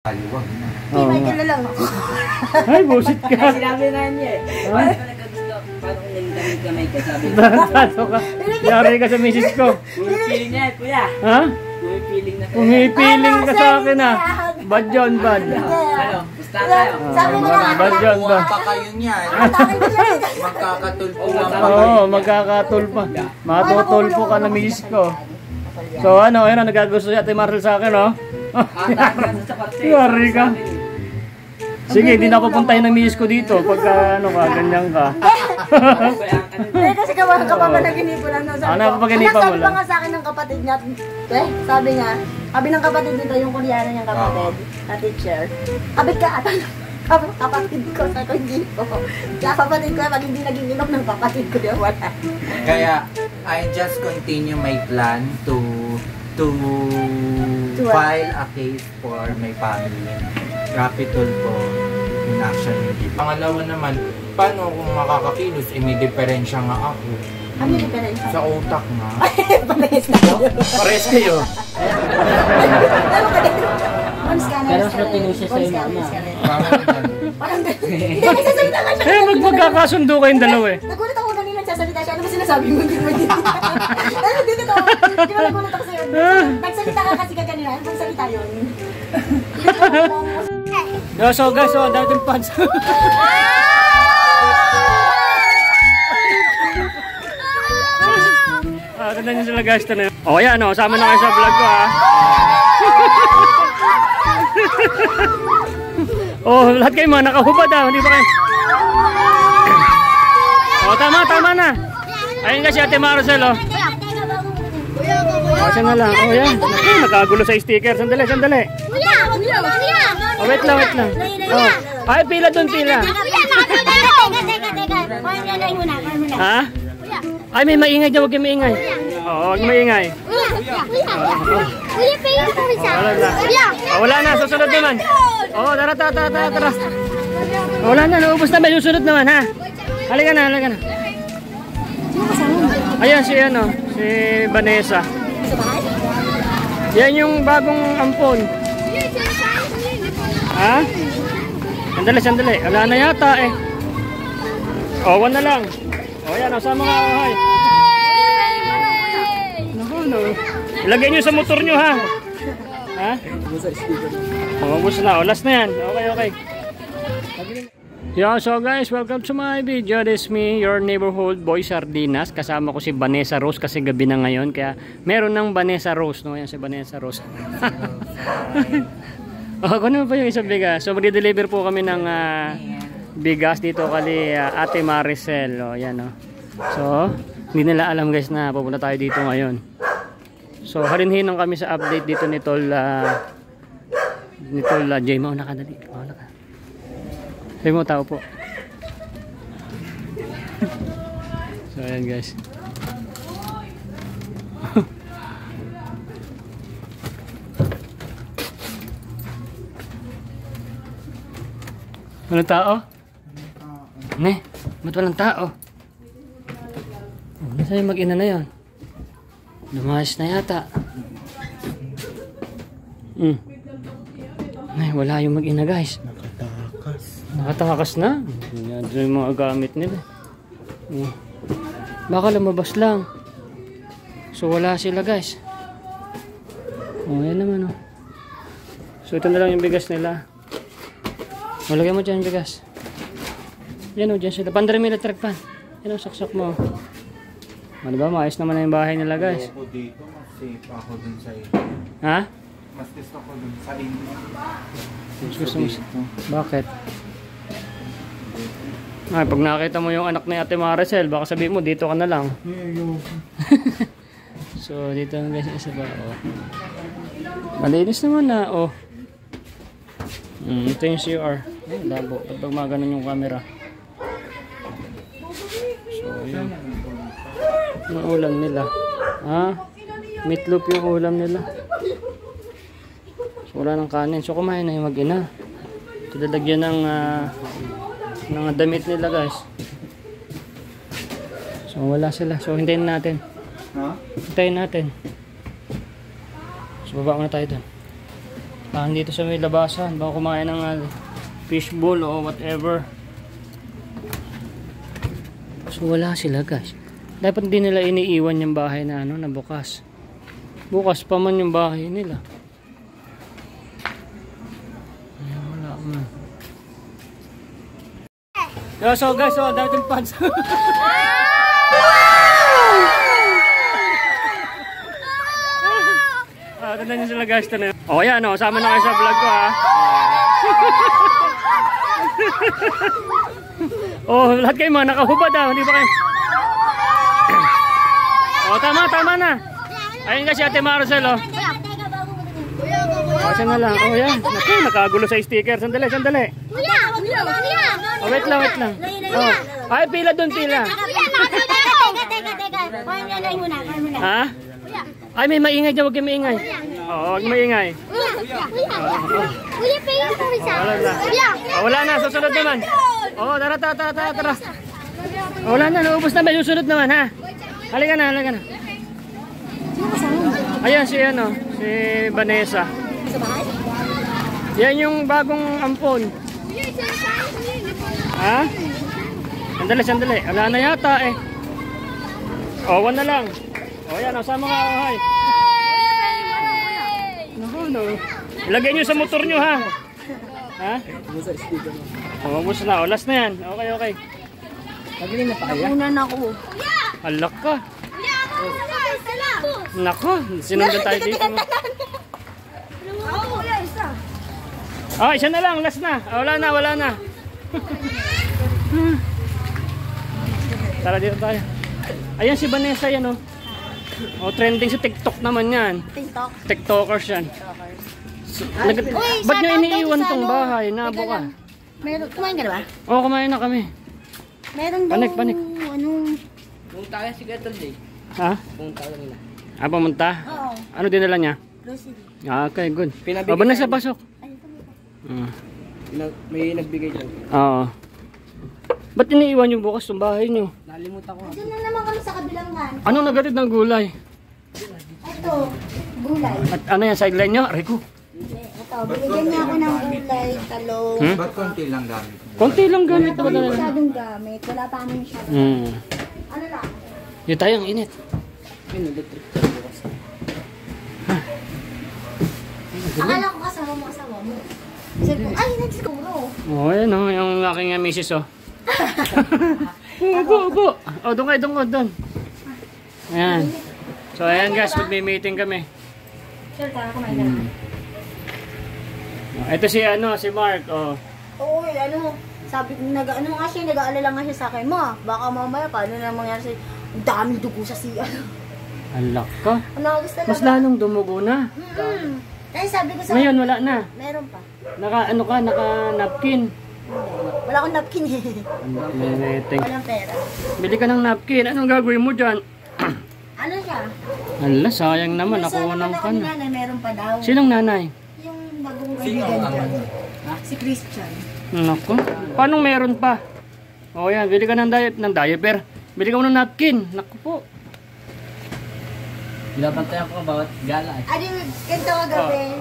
Kaliwag. Hindi, may lang ako. Ay, bullshit ka. Sinabi na niya eh. Parang nagkagusto. Parang nagdamit kamay ka sabi. Bato ka. Yari ka sa misis ko. Pumipiling niya, kuya. Ha? Pumipiling na. Pumipiling ka sa akin ah. Bad yun, bad. Ano? Basta tayo. Sabi mo na. Bad yun, bad. Pa kayo niyan. Magkakatulpo lang pa. Oo, magkakatulpo. Matutulpo ka na misis ko. So ano, ayun, nagagusto si Ate Marcel sa akin, oh. Yari ka. Sige, hindi na pupuntahin ng misis ko dito pagka ano ka, ganyan ka. Eh, kasi kawalan ka pa ba naginipo lang. Ano pa paginipan mo lang? Sabi pa nga sa akin ng kapatid niya, sabi ng kapatid dito, yung Koreano niyang kapatid, na teacher. Kabit ka ata kapatid ko sa hindi ko. Kaya kapatid ko, pag hindi naging inom ng kapatid ko, di wala. Kaya, I just continue my plan to file a case for my family. Rapitol po in action. Pangalawa naman, paano kung makakakilos, may diferensya nga ako. Ano yung diferensya? Sa utak nga. Parehas na ako. Pares kayo. Ano ka din? Pero mas matino siya sa'yo, mama. Parang hindi nagsasalita ka siya. Eh, magkakasundo kayong dalawa eh. Nagulat ako kanina nagsasalita siya. Ano ba sinasabi mo? Hindi mo din. Ano dito to? Di ba nagulat ako sa'yo? Nagsalita ka kasi ka kanina. Ano bang salita yun? So guys, so dami yung pads. Tanda nyo sila guys. O yan o, sama na kayo sa vlog ko ha. Oh, lahat kayo mga nakahubad ha. Hindi ba kayo? O tama na. Ayun kasi Ate Marcel o. Kasi na lang. O yan. Nakagulo sa sticker. Sandali. Oh, wait lang. Oh. Ay, pila doon, pila. Ha? Ay, may maingay dyan. Huwag kayo maingay. Oo, huwag maingay. Wala na. Susunod naman. Oo, tara. Wala na. Naubos na. May susunod naman, ha? Halika na. Ayan, si Vanessa. Yan yung bagong ampon. Ha? Sandali. Wala na yata eh. O, 1 na lang. O, yan. Sama nga. Hay. No. Ilagay nyo sa motor nyo, ha? Ha? Ubus na. O, last na yan. Okay. So guys, welcome to my video. This is me, your neighborhood boy Sardinas. Kasama ko si Vanessa Rose kasi gabi na ngayon. Kaya meron ng Vanessa Rose. No? Yan si Vanessa Rose. Ano pa yung isang bigas? So mag-deliver po kami ng bigas dito kali Ate Marcel. Yan, so hindi nila alam guys na pupunta tayo dito ngayon. So halinhinan kami sa update dito ni Tol Jay. Mauna ka. Sabi mo tao po. So ayan guys. Walang tao? Ne, ba't walang tao? Nasaan yung mag-ina na yun? Lumayas na yata. Ay, wala yung mag-ina guys. Nakatakas na. Yan yung mga gamit nila. Baka lumabas lang. So wala sila guys. Yan naman So ito na lang yung bigas nila. Lagay mo dyan yung bigas. Yan dyan sila. Pandari may electric pan. Yan saksak mo. Diba maayos naman na yung bahay nila guys. Ako dito, mas safe ako dun sa inyo. Ha? Mas gusto ko dun sa inyo. Bakit? Ay, pag nakita mo yung anak ni Ate Marcel, baka sabihin mo dito ka na lang. So dito guys isa ba? Malinis naman na ito yung CR. Labo. Pag maganon yung camera. So yun. Yung ulam nila. Meatloaf yung ulam nila. So wala ng kanin. So kumain na yung mag-ina. Ito lalagyan ng damit nila guys. So wala sila. So hintayin natin. Hintayin natin. So baba muna tayo doon. Tahan dito sa may labasan. Baka kumain ng fishbowl o whatever. So wala sila guys. Dapat hindi nila iniiwan yung bahay na ano, na bukas. Bukas pa man yung bahay nila. Ayan, wala man. So guys, so dahil pads. Tignan nyo sila guys. O yan o, sama na kayo sa vlog ko ha. Oh, lahat kayo mga nakahubad ha. Hindi ba kayo? O tama na. Ayun kasi Ate Maricel o. O siya na lang. O yan. Naku, nakagulo sa sticker. Sandali. O wait lang. O. Ay, pila doon, pila. Ha? Ay, may maingay dyan. Huwag kayo maingay. Oo, huwag maingay. Wala na, susunod naman. Oo, tara. Wala na, naubos na. May susunod naman, ha? Halika na. Ayan, si Vanessa. Yan yung bagong ampon. Ha? Sandali. Wala na yata eh. O, 1 na lang. O, yan, sama ka, hay. No. Ilagay nyo sa motor nyo, ha? Ha? Ubus na. O, last na yan. Okay. Pagaling na pa kaya? Unan ako. Alak ka. Nako, sinundan tayo dito. Oh, isa na lang, last na. Wala na. Tara dito tayo. Ayan si Vanessa yan, oh. Oh, trending sa TikTok naman yan. TikTokers yan. Ba't nyo iniiwan tong bahay? Nabo ka. Kumain ka na ba? Oo, kumain na kami. Meron daw. Panik. Pumunta ka si Gatal Day. Ha? Pumunta ka nila. Pumunta? Oo. Ano dinala niya? Grocery. Okay, good. Pinabigay Ba na sa pasok? May nagbigay dyan. Oo. Ba't iniiwan yung bukas ng bahay nyo? Nalimutan ko. Diyan na naman kami sa kabilang kan. Anong nagatid ng gulay? Ito, gulay. At ano yan, sideline nyo? Aray ko. Ito, binigyan niya ako ng gulay, talong. Ba't konti lang gamit? Konti lang gamit Wala ba pa talaga? masyadong gamit. Wala pa kami masyadong. Ano lang? Yung tayong init. Yun, electric. Akala ko kasama mo. Cellphone. Ay, nagsiguro. Oo, yan o. Yung aking misis o. Upo. O, doon kayo. Ayan. So, ayan guys. Mag-meeting kami. Sure, tara kumain ka na. Ito si Mark. O. Oo, sabi ko, nag-aalala nga siya sa akin, ma, baka mamaya, paano na mangyari sa'yo? Ang daming dugo sa siya. Alak ka. Gusto Mas lalong dumugo na. Kaya sabi ko sa Ngayon, wala na. meron pa. Naka-napkin. Wala akong napkin eh. Meeting. Walang pera. Bili ka ng napkin. Anong gagawin mo dyan? Ano siya? Ala, sayang naman. Nasa Nakuha ng ako ka ni na. nanay, meron pa daw. Sinong nanay? Yung bagong kaibigan ko. Si Christian. Naku. Paano meron pa? O yan, bili ka ng diaper. Bili ka mo ng napkin. Naku po. Binabantayan ko bawat gala eh. Adi, ganito kagabi.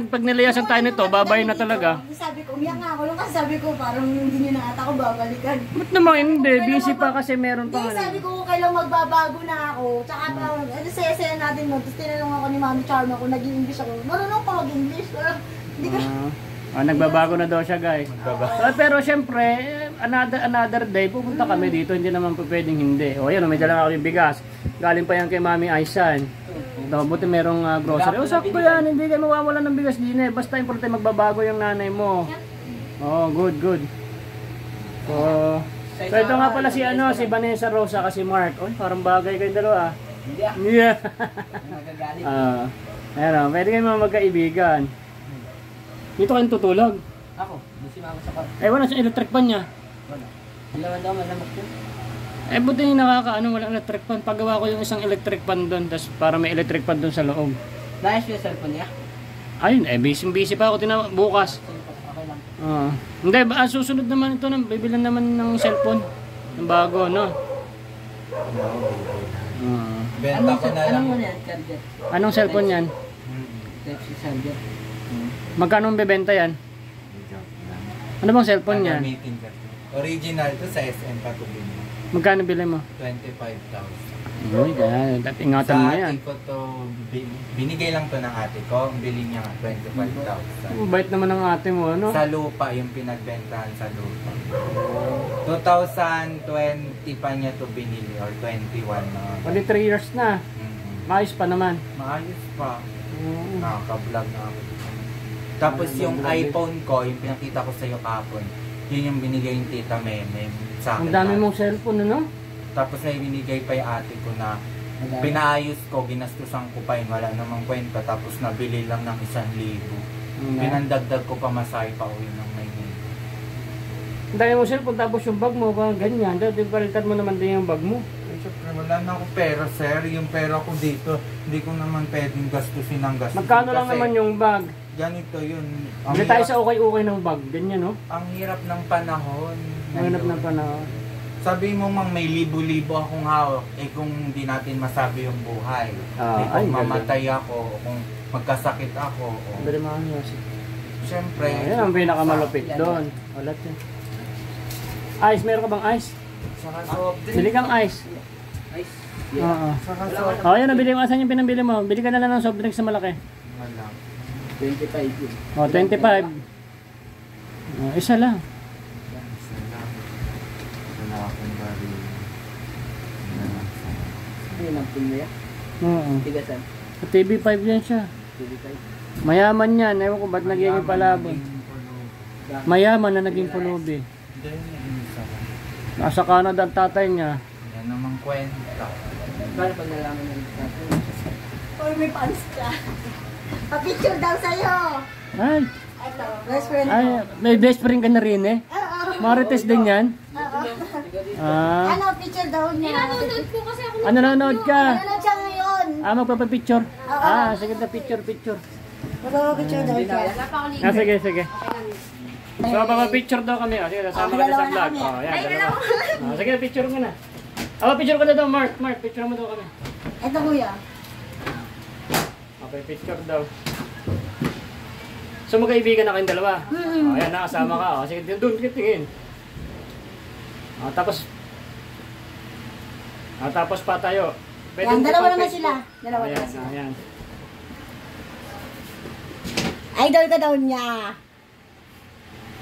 Pag nilayasan tayo nito, babay na talaga. Sabi ko, umiyak nga ako lang kasi sabi ko, parang hindi nyo na ata ako babalikan. Ba't naman hindi? Busy pa kasi meron pa. Hindi, sabi ko, kailang magbabago na ako. Tsaka parang, saya-saya natin mo. Tapos tinanong ako ni Mami Charma kung nag-i-English ako. Marunong pa mag-English. Hindi ko nagbabago na daw siya, guys. Pero syempre, another day, pupunta kami dito. Hindi naman po pwedeng hindi. O yan, may dala ako yung bigas. Galing pa yan kay Mami Aisan. Buti merong grocery. Sakto yan, hindi kayo mawawalan ng bigas din eh. Basta importante magbabago yung nanay mo. Good. So ito nga pala si Vanessa Rosa kasi Mark. Parang bagay kayong dalawa. Yeah. Ayan, pwede kayo mga magkaibigan. Dito kayong tutulog. Ako, di si mama sa kwarto. Wala siyang electric pan niya. Wala. Ilawan daw, malamok yun. Buti walang electric pan. Pagawa ko yung isang electric pan doon, tapos para may electric pan doon sa loob. Dahil yung cellphone niya? Ayun, busy pa ako bukas. Okay lang. Hindi, susunod naman ito, bibilan naman ng cellphone. Ng bago, no? Benta ko na lang. Ano mo yan? Charger? Anong cellphone yan? Type C charger. Magkano ang bebenta yan? Joke lang. Ano bang cellphone yan? Gagamitin ka to. Original to sa SM Patubin mo. Magkano bili mo? 25,000. Uy, ganyan. Ingatan Sa mo ate yan. ko to, binigay lang to ng ate ko. Ang bili niya nga 25,000. Bait naman ng ate mo, ano? Sa lupa, yung pinagbentahan sa lupa. 2020 pa niya to binili or 21 na. Pali 3 years na. Maayos pa naman. Maayos pa. Oo. Nakaka-vlog na ako. Tapos yung iPhone ko, yung pinakita ko sa iyo kapon, yun yung binigay yung tita Meme sa akin. Ang dami mong cellphone, ano? Tapos may binigay pa yung ate ko na pinaayos ko, ginastusan ko pa yun, wala namang kwenta. Tapos nabili lang ng 1,000. Pinandagdag ko pa masay pa uwi ng Maynila. Ang dami mong cellphone, tapos yung bag mo, ganyan. Dahil palitan mo naman din yung bag mo. Siyempre, wala na ako pera, sir. Yung pera ko dito, hindi ko naman pwedeng gastusin ng gastusin. Magkano lang Kasi naman yung bag? ganito yun. Bili tayo sa okay-okay ng bag. Ganyan, no? Ang hirap ng panahon. Ang hirap ng panahon. Sabi mo mang may libo-libo akong hawak, eh kung hindi natin masabi yung buhay. Ah, eh kung ay, mamatay ako, o kung magkasakit ako, o Bili mo ang yosi. siyempre. Ayan ang pinakamalupit doon. Wala yan. Ice, meron ka bang ice? Saka soft drink. Bili kang ice. Ice. Oo. Saka soft Oh, yan, nabili mo. Asan yung pinambili mo? Bili ka na lang ng soft drinks na malaki. Wala. 25 yun. Oh, 25. Oh, isa lang. Isa lang. Wala akong baril. Ayun ang punya. Oo. Tigasan. Sa TV5 yan siya. 25. Mayaman yan. Ewan ko ba't naging palabon. Mayaman na naging pulubi. Hindi, isa lang. Nasa Canada ang tatay niya. Yan namang kwenta. Paano pag nalaman ng natin? Or may pants ka. Pa-picture daw sa'yo. Ay, Ito, best friend ay, ko. may best friend ka na rin eh. Oo. Marites din yan. Oo. Ah, Ano, picture daw niya. Nanonood po kasi ako. ano nanonood ka? Ano siya ngayon? Ah, magpapapicture. Ah, sige na picture. Magpapapicture daw siya. Napakaligo. Ah, sige. So, papapicture daw kami. Oh, sige, sama ka na sa dalawa na vlog. kami. Oh, yan, dalawa. Ah, sige, picture mo na. Ah, picture ko na daw, Mark. Picture mo daw kami. Ito kuya. Okay, picture daw. So, magkaibigan na kayong dalawa. Oh, ayan, nakasama ka. Oh, sige, doon tingin. Oh, tapos pa tayo. Yan, mo dalawa pang naman Facebook. sila. Dalawa Ayan, naman sila. ayan. Idol ka daw niya.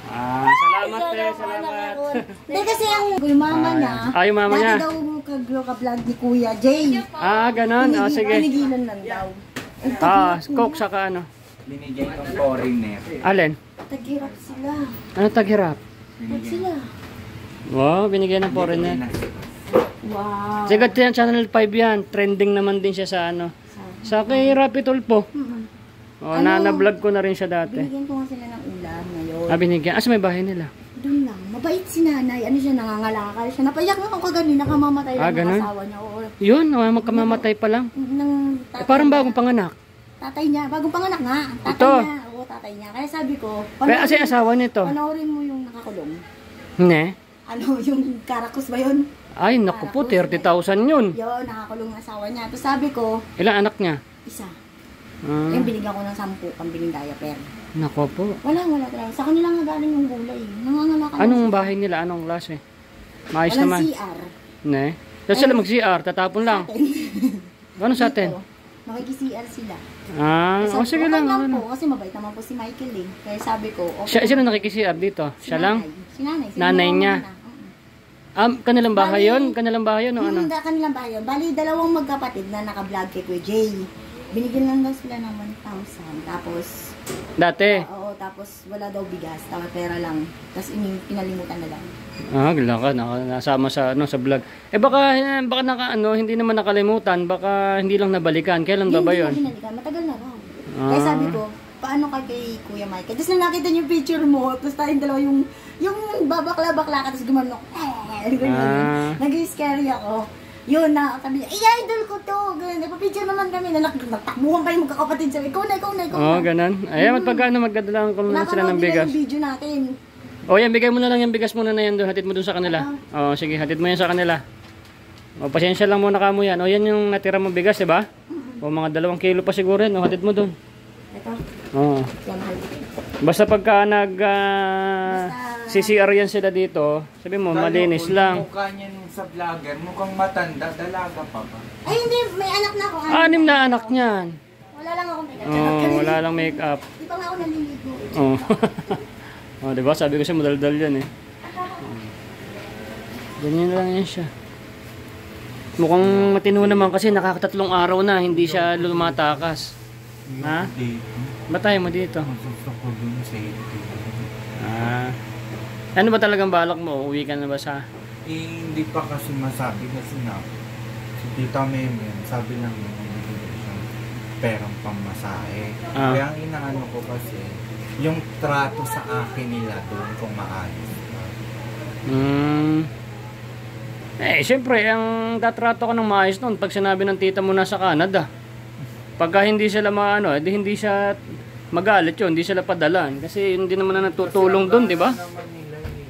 Ah, salamat eh, salamat. Hindi kasi yung mama niya. Yung mama niya. Dati daw kaglo ka vlog ni Kuya Jay. Ah, ganon. Oh, sige. Pinigilan lang daw. Ah, coke saka ano. Binigay ng foreigner. Alin? Taghirap sila. Ano taghirap? Tag sila. Wow, binigyan ng foreigner. Wow. Sigat yan, Channel 5 yan. Trending naman din siya sa ano. Sa kay Rapi Tulpo. Oh, na-vlog ko na rin siya dati. Binigyan ko nga sila ng ulam ngayon. Ah, binigyan. Ah, sa may bahay nila. Doon lang. Mabait si nanay. Ano siya, nangangalakal siya. Napayak nga ako kanina, kamamatay lang ng ganun? asawa niya. Oo. Yun, magkamamatay pa lang. Ng tatay Parang niya. bagong panganak. Tatay niya. Bagong panganak nga. Tatay Ito. niya. Oo, tatay niya. Kaya sabi ko, Kaya kasi asawa nito. panoorin mo yung nakakulong. Ne? Ano, yung Karakus ba yun? Ay, naku po, 30,000 yun. Yun, nakakulong ang asawa niya. Tapos sabi ko, Ilang anak niya? isa. Ah, Yung binigyan ko ng 10 pambiling diaper. naku po. Wala talaga. Sa kanila nga galing yung gulay. Nangangalakal. Anong bahay nila? Anong klase? Maayos Walang naman. CR. Ne? Tapos sila mag-CR, tatapon lang. Ano sa atin? Makikis-CR sila. Ah, Sabi ko, sige okay lang. lang Ano. po, kasi mabait naman po si Michael eh. Kaya sabi ko, okay. Sino nakikisiar dito? Si Siya lang? nanay. Si nanay. Si Nanay mama niya. na. Kanilang bahay Bali- yun? Kanilang bahay yun o ano? Hindi, kanilang bahay yun. Bali, dalawang magkapatid na naka-vlog kay Kuya Jay. Binigyan lang daw sila ng 1,000. Tapos, Dati? oo, tapos wala daw bigas. Tapos pera lang. Tapos pinalimutan na lang. Ah, gila ka. Nasama sa, sa vlog. Baka hindi naman nakalimutan. Baka hindi lang nabalikan. Kailan ba ba Hindi yun? na binalikan. Matagal na raw. Ah. Kaya sabi ko, paano kay Kuya Michael? Tapos nang nakita niyo yung picture mo, tapos tayong dalawa yung babakla-bakla ka, tapos gumanok. Nag-scary ako. Yun na, sabi niya, idol ko to. Ganun, nagpa-picture naman kami. Nagtakbuhan pa yung magkakapatid. Sabi, ikaw na. Oo, ganun. Ayan, magdadala ko muna sila ng bigas. Napanood nila yung video natin. O yan, bigay mo na lang yung bigas muna na yan doon. Hatid mo doon sa kanila. O, sige, hatid mo yan sa kanila. O, pasensya lang muna kamo yan. O, yan yung natira mong bigas, diba? O, mga 2 kilo pa siguro yan. O, hatid mo doon. Ito, Oo. yan, mahal. Basta pagka CCR yan sila dito, sabi mo, malinis lang. Mukha niya nung sa vlogger, mukhang matanda, dalaga pa ba? Ay, hindi. May anak na ako. 6 na anak niyan. Wala lang ako make-up. Wala lang make-up. Di pa nga ako naliligo. Diba? Sabi ko siya, madaldal yan eh. Ganyan lang yan siya. Mukhang matino naman kasi nakakatatlong araw na, hindi siya lumatakas. Ha? Batay mo dito. Gusto ko dun sa Ano ba talagang balak mo? Uwi ka na ba sa... hindi pa kasi masabi kasi nga si Tita Meme, sabi lang yun, hindi siyang perang pamasahe. Kaya ang inaano ko kasi, yung trato sa akin nila doon kung maayos. Siyempre, ang tatrato ka ng maayos noon pag sinabi ng tita mo nasa Canada. Pagka hindi sila hindi siya magalit yun, hindi sila padalan. Kasi hindi naman na natutulong doon, di ba?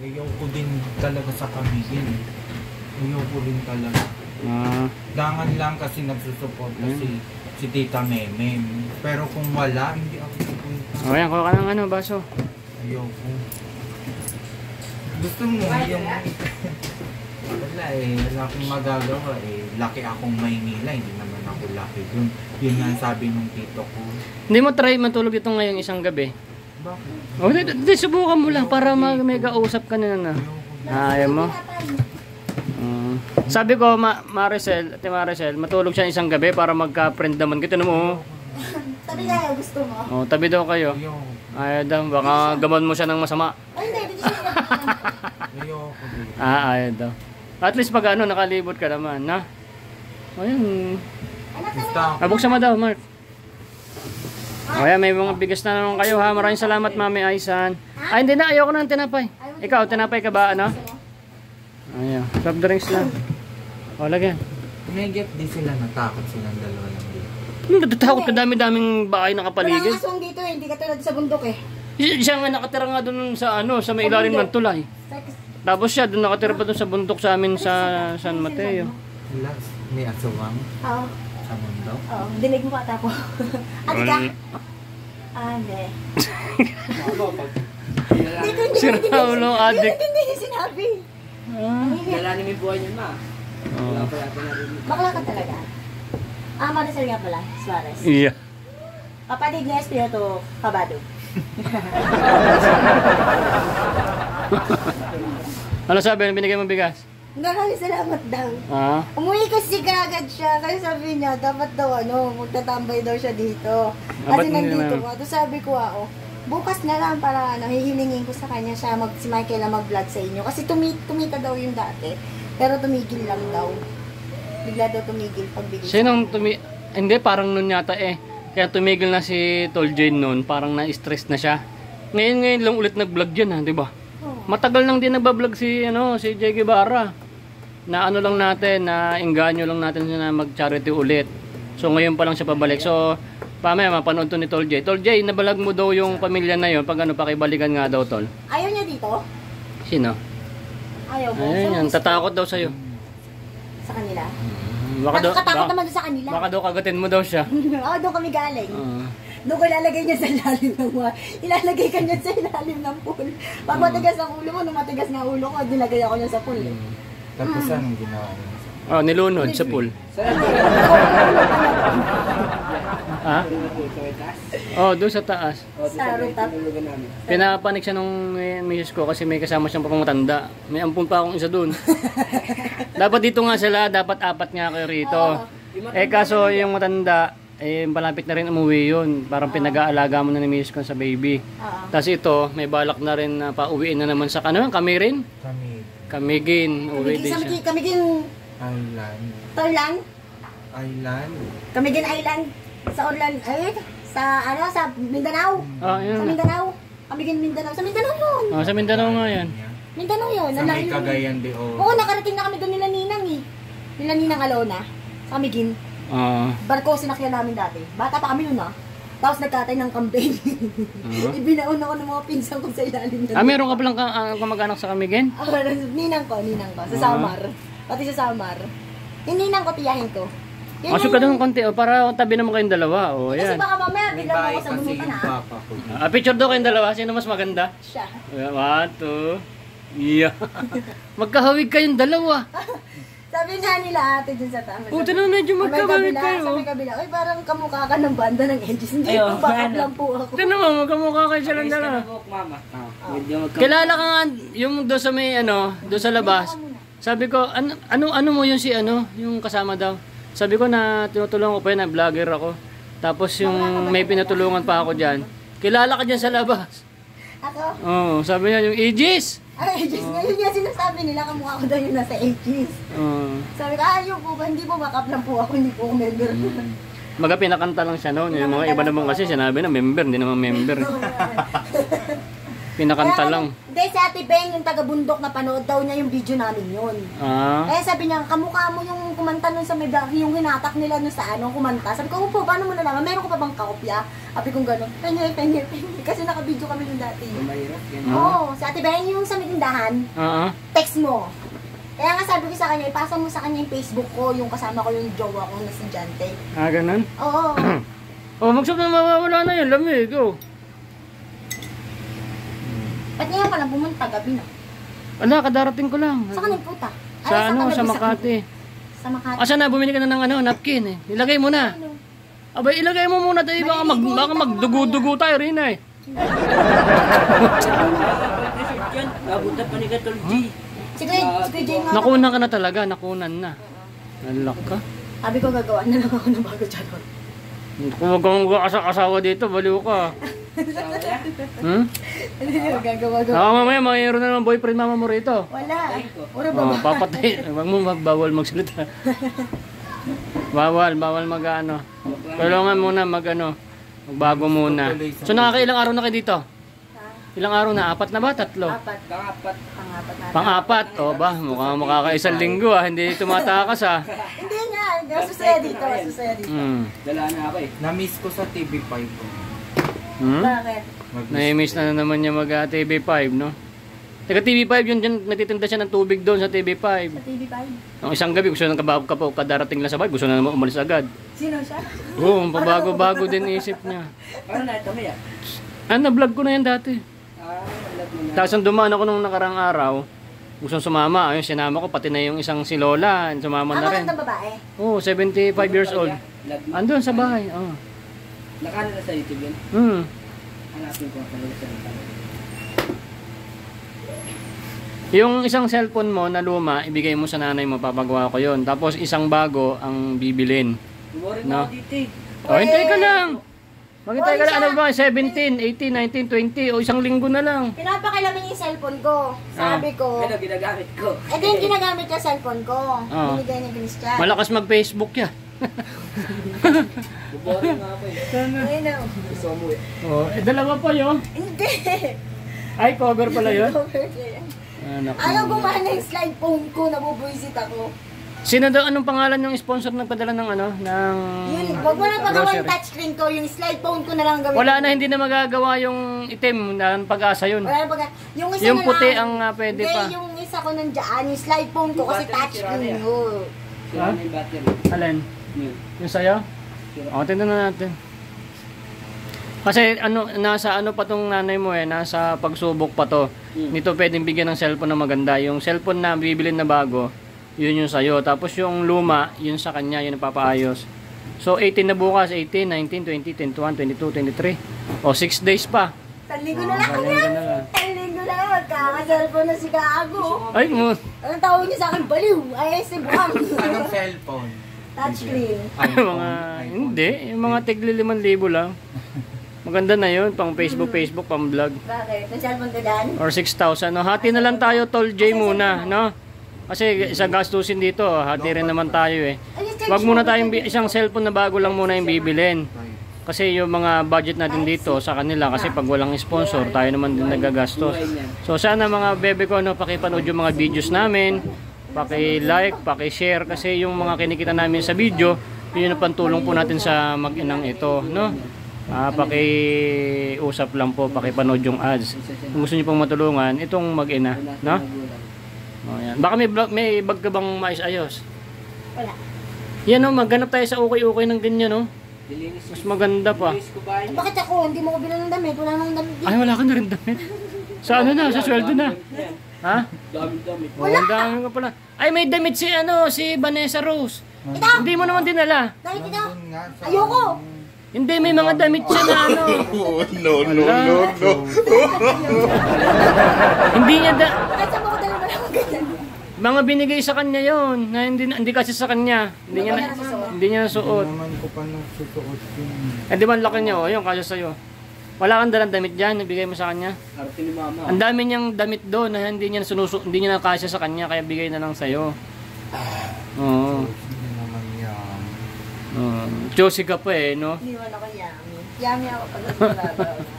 Ayoko din talaga sa pamilya. Ayoko rin talaga. Dangan lang kasi nagsusuporta si Tita Meme. Pero kung wala, hindi ako supunta. Ayan, kuha ka ng baso. Ayoko. Gusto mo yung... wala akong magagawa laki akong Maynila, hindi naman ako laki dun. Yun nga sabi nung tito ko. Hindi mo try matulog ito ngayong isang gabi? Bakit? Di subukan mo lang para may kausap ka na. Ayaw mo? Sabi ko, Maricel, matulog siya isang gabi para magka-friend naman. Kita mo. Tabi tayo, gusto mo? Tabi daw kayo. Ayaw daw, baka gaman mo siya ng masama. Ay, hindi siya. Ayoko din. Ayaw daw. At least pag nakalibot ka naman, na? Ayun. Buksan mo daw, Mark. Ayan, may mga bigas na naman kayo ha. Maraming salamat, Mami Aisan. Ay, hindi na. Ayoko ng tinapay. Ikaw, tinapay ka ba, ano? Ayan. Soft drinks lang. Lagyan. May get di sila natakot silang dalawa lang dito. Natatakot ka dami-daming bahay na kapaligid. Wala aswang dito hindi katulad sa bundok eh. Siya nga nakatira nga doon sa may ilalim ng tulay. Tapos siya doon nakatira pa doon sa bundok sa amin sa San Mateo. Wala, may asawang Oo. sa mundo. Oo, dinig mo ata ko. Ate ka? Hindi. Sira ulo, adik. Hindi niya sinabi. Galanin mo yung buhay niya, ma. Wala pa yata narinig. Bakla ka talaga. Maricel nga pala, Suarez. Iya. Kapatid niya Espiritu Kabado. Ano sabi? Binigay mo bigas? Maraming salamat daw. Ah? Umuwi kasi kagad siya. Kasi sabi niya, dapat daw magtatambay daw siya dito. Kasi nandito ko. Tapos sabi ko, bukas na lang para hihilingin ko sa kanya siya si Michael na mag-vlog sa inyo. Kasi tumita daw yung dati. Pero tumigil lang daw. Bigla daw tumigil pagbigay. Sinong Hindi, parang nun yata Kaya tumigil na si Tol Jane nun. Parang na-stress na siya. Ngayon lang ulit nag-vlog yan, di ba? Matagal nang din nagba-vlog si Jay Guevara. Na lang natin, na engganyo lang natin na mag-charity ulit. So ngayon pa lang siya pabalik. So pamaya mapanood to ni Tol Jay. Tol Jay, nabalag mo daw yung pamilya na yon. Pag pakibalikan nga daw, Tol. Ayaw niya dito? Sino? Ayaw mo. Ayun, tatakot daw sa'yo. Sa kanila? Nakatakot naman sa kanila. Baka daw kagatin mo daw siya. Doon kami galing. Doon ko ilalagay niya sa ilalim ng ilalagay ka niya sa ilalim ng pool. Pag matigas ang ulo mo, nung matigas nga ulo ko, nilagay ako niya sa pool. Tapos anong ginawa niya? Nilunod sa pool. Ha? Doon sa taas. Sa rooftop. Pinapanik siya nung misis ko kasi may kasama siyang pamatanda. May ampun pa akong isa doon. Dapat dito nga sila, dapat 4 nga kayo rito. Kaso yung matanda, malapit na rin umuwi yun. Parang pinag-aalaga mo na ni misis ko sa baby. Tapos ito, may balak na rin na pauwiin na naman sa kami rin? Kamigin. Uwi din siya. Kamigin Island. Torlan? Island? Kamigin Island. Sa Orlan, sa Mindanao. Yun. Sa Mindanao. Kamigin Mindanao. Sa Mindanao yun. Sa Mindanao nga yan. Mindanao yun. Sa may Cagayan de Oro. Oo, nakarating na kami doon nila Ninang Nila Ninang Alona. Sa Kamigin. Barko sinakyan namin dati. Bata pa kami nun Tapos nagkatay ng campaign. Ibinaon ako ng mga pinsan ko sa ilalim na. Meron ka palang kamag-anak sa Kamigin? Ninang ko. Sa Samar. Pati sa Samar. Yung ninang ko, tiyahin ko. Masok ka doon konti, para tabi naman kayong dalawa. Kasi Yan. baka mamaya May biglang bahay ako sa kasi bunutan yung ha. papa ko. Picture daw kayong dalawa. Sino mas maganda? Siya. 1, 2. Yeah. Magkahawig kayong dalawa. Sabi nga nila ate dun sa tama. Puta na, medyo magkahawig kayo. Sa may kabila, ay parang kamukha ka ng banda ng edges. Hindi Ayun, ko, bakit ano? lang po ako. Ito naman, magkamukha kayo silang Ayos ka dalawa. na buhok, mama. Medyo Kilala ka nga, yung doon sa may doon sa labas. Sabi ko, ano mo yung si yung kasama daw. Sabi ko na tinutulungan ko pa yun, na vlogger ako. Tapos yung may pinatulungan pa ako diyan. Kilala ka diyan sa labas. Ako? Oo, sabi niya yung Aegis. Ay, edges. Ngayon nga sinasabi nila, kamukha ko daw yung nasa edges. Oo. Sabi ko, yung po ba, hindi po backup lang po ako, hindi po ako member. Maga pinakanta lang siya noon. Yung mga iba naman kasi sinabi na member, hindi naman member. Pinakanta lang. Hindi, si Ate Beng, yung taga-bundok na panood daw niya yung video namin yun. Kaya sabi niya, kamukha mo yung kumanta nun sa may yung hinatak nila nun sa kumanta. Sabi ko, paano mo nalaman? Meron ko pa bang kakopya? Sabi ko gano'n, penye. Kasi naka-video kami nun dati. mahirap yan. Oo, si Ate Beng, yung sa may tindahan, text mo. Kaya nga sabi ko sa kanya, ipasa mo sa kanya yung Facebook ko, yung kasama ko yung jowa ko na estudyante. Ganun? Oo. Magsap na mawawala na yun, lamig. Ba't ngayon ka lang pumunta, gabi na? Kadarating ko lang. Saan ka nagpunta? Sa Makati. Sa Makati. Asa na, bumili ka na ng napkin eh. Ilagay mo na. Abay, ilagay mo muna tayo. Baka magdugo-dugo tayo rin eh. Nabutan pa ni Gatol G. Si Kuya Jay nga. Nakunan ka na talaga, nakunan na. Nalak ka. Sabi ko gagawa na lang ako ng bago channel. Kung wag kang asawa dito, baliw ka. Gagawa. Mamaya, mayroon na naman boyfriend mama mo rito. Wala. Puro babae. Papatay. Wag mo bawal magsalita. Bawal mag-ano. Kailangan muna magbago muna. So nakakailang araw na kayo dito? Ilang araw na? 4 na ba? 3? 4. Pangapat. Pang-4. Mukhang makakaisang linggo Hindi tumatakas Hindi nga. Susaya dito. Dala na ako eh. Na-miss ko sa TV5 ko. Bakit? Na-miss na naman niya mag-TV5, no? Taga TV5 yun, dyan nagtitinda siya ng tubig doon sa TV5. Sa TV5? Ang isang gabi, gusto nang kadarating lang sa bahay, gusto na naman umalis agad. Sino siya? Oo, pabago-bago din isip niya. Paano na ito Maya? Na-vlog ko na yan dati. Alam mo na. Tapos ang dumaan ako nung nakarang araw, gustong sumama. Ayun, sinama ko, pati na yung isang si Lola, sumama na rin. Ako lang babae? Oo, 75 years old. Andun sa bahay, Nakano na sa YouTube yun? Hanapin ko ako sa YouTube. Yung isang cellphone mo na luma, ibigay mo sa nanay mo, papagawa ko yon. Tapos isang bago ang bibilin. Boring No. ako dito eh. Hintay ka lang. Maghintay ka lang. Ano ba? 17, 18, 19, 20 o isang linggo na lang. Pinapakilamin yung cellphone ko. Sabi ko, Ano ginagamit ko? ito yung ginagamit yung cellphone ko. Binigay ni Christian. Malakas mag-Facebook yan. Boring nga ako eh. Ayun na. Gusto mo eh. Dalawa pa yun. Hindi. Ay, cover pala yun. Naku. Ayaw gumana yung slide phone ko, nabubuisit ako. Sino daw, anong pangalan yung sponsor nagpadala ng ng Yun, wag mo na pagawa yung grocery? touchscreen ko, yung slide phone ko na lang gawin. Wala na, hindi na magagawa yung itim na Pag-asa yun. Wala na yung isa Yung na puti lang. ang pwede Hindi, pa. yung isa ko nandiyan, yung slide phone ko kasi touchscreen yun. Sira na yung battery. Alin? Yun. Yung sa'yo? O, tingnan na natin. Kasi nasa pa tong nanay mo nasa pagsubok pa to. Nito pwedeng bigyan ng cellphone na maganda. Yung cellphone na bibilin na bago, yun yung sa'yo. Tapos yung luma, yun sa kanya, yun ang papaayos. So 18 na bukas, 18, 19, 20, 21, 22, 23. O 6 days pa. Tanligo na lang Ganyan ka na lang. Tanligo na lang, magkaka-cellphone na si Gago. Ay, mo. Anong tawag niya sa akin? Baliw! Ay, si Buhang. Anong cellphone? Touchscreen. Mga, hindi. Yung mga tigli 5,000 lang. Maganda na yun, pang Facebook, pang vlog. Bakit? May cellphone ka dyan? Or 6,000. No? Hati na lang tayo, Tol J muna. No? Kasi isang gastusin dito, hati rin naman tayo eh. Wag muna tayong isang cellphone na bago lang muna yung bibilin. Kasi yung mga budget natin dito sa kanila, kasi pag walang sponsor, tayo naman din nagagastos. So sana mga bebe ko, pakipanood yung mga videos namin, paki-like, paki-share, kasi yung mga kinikita namin sa video, yun ang pantulong po natin sa mag-inang ito. No? Paki-usap lang po, paki-panood yung ads. Kung gusto niyo pong matulungan, itong mag-ina. No? O, yan. Baka may bag ka bang mais-ayos? Wala. Yan o, maghanap tayo sa okay ng ganyan o. Dilinis Mas maganda pa. Dilinis ko ba yun? Bakit ako? Hindi mo ko bilang ng damit. Wala namang damit dito. Ay, wala ka na rin damit. Sa ano na, sa sweldo na. Ha? Dami-dami. Oh, ang dami nga pala. Ay, may damit si Vanessa Rose. Hindi mo naman dinala. Dahil kita. Nandun nga sa- Ayoko. Hindi, may mga damit siya na ano. No. Hindi niya Bakit sa mga dalawa lang ganyan? mga binigay sa kanya yon na hindi kasi sa kanya. Hindi niya nasuot. Hindi naman ko pa nasusuot yun. Eh di ba ang laki niya, yun kasi sa'yo. Wala kang dalang damit diyan, ibigay mo sa kanya. Arte ni mama. Ang dami niyang damit doon na hindi niya nakasya sa kanya kaya bigay na lang sa'yo. Oo. Hindi naman yan. Josie ka pa eh, no? Hindi man ako yummy. Yummy ako pag nagbabaw na.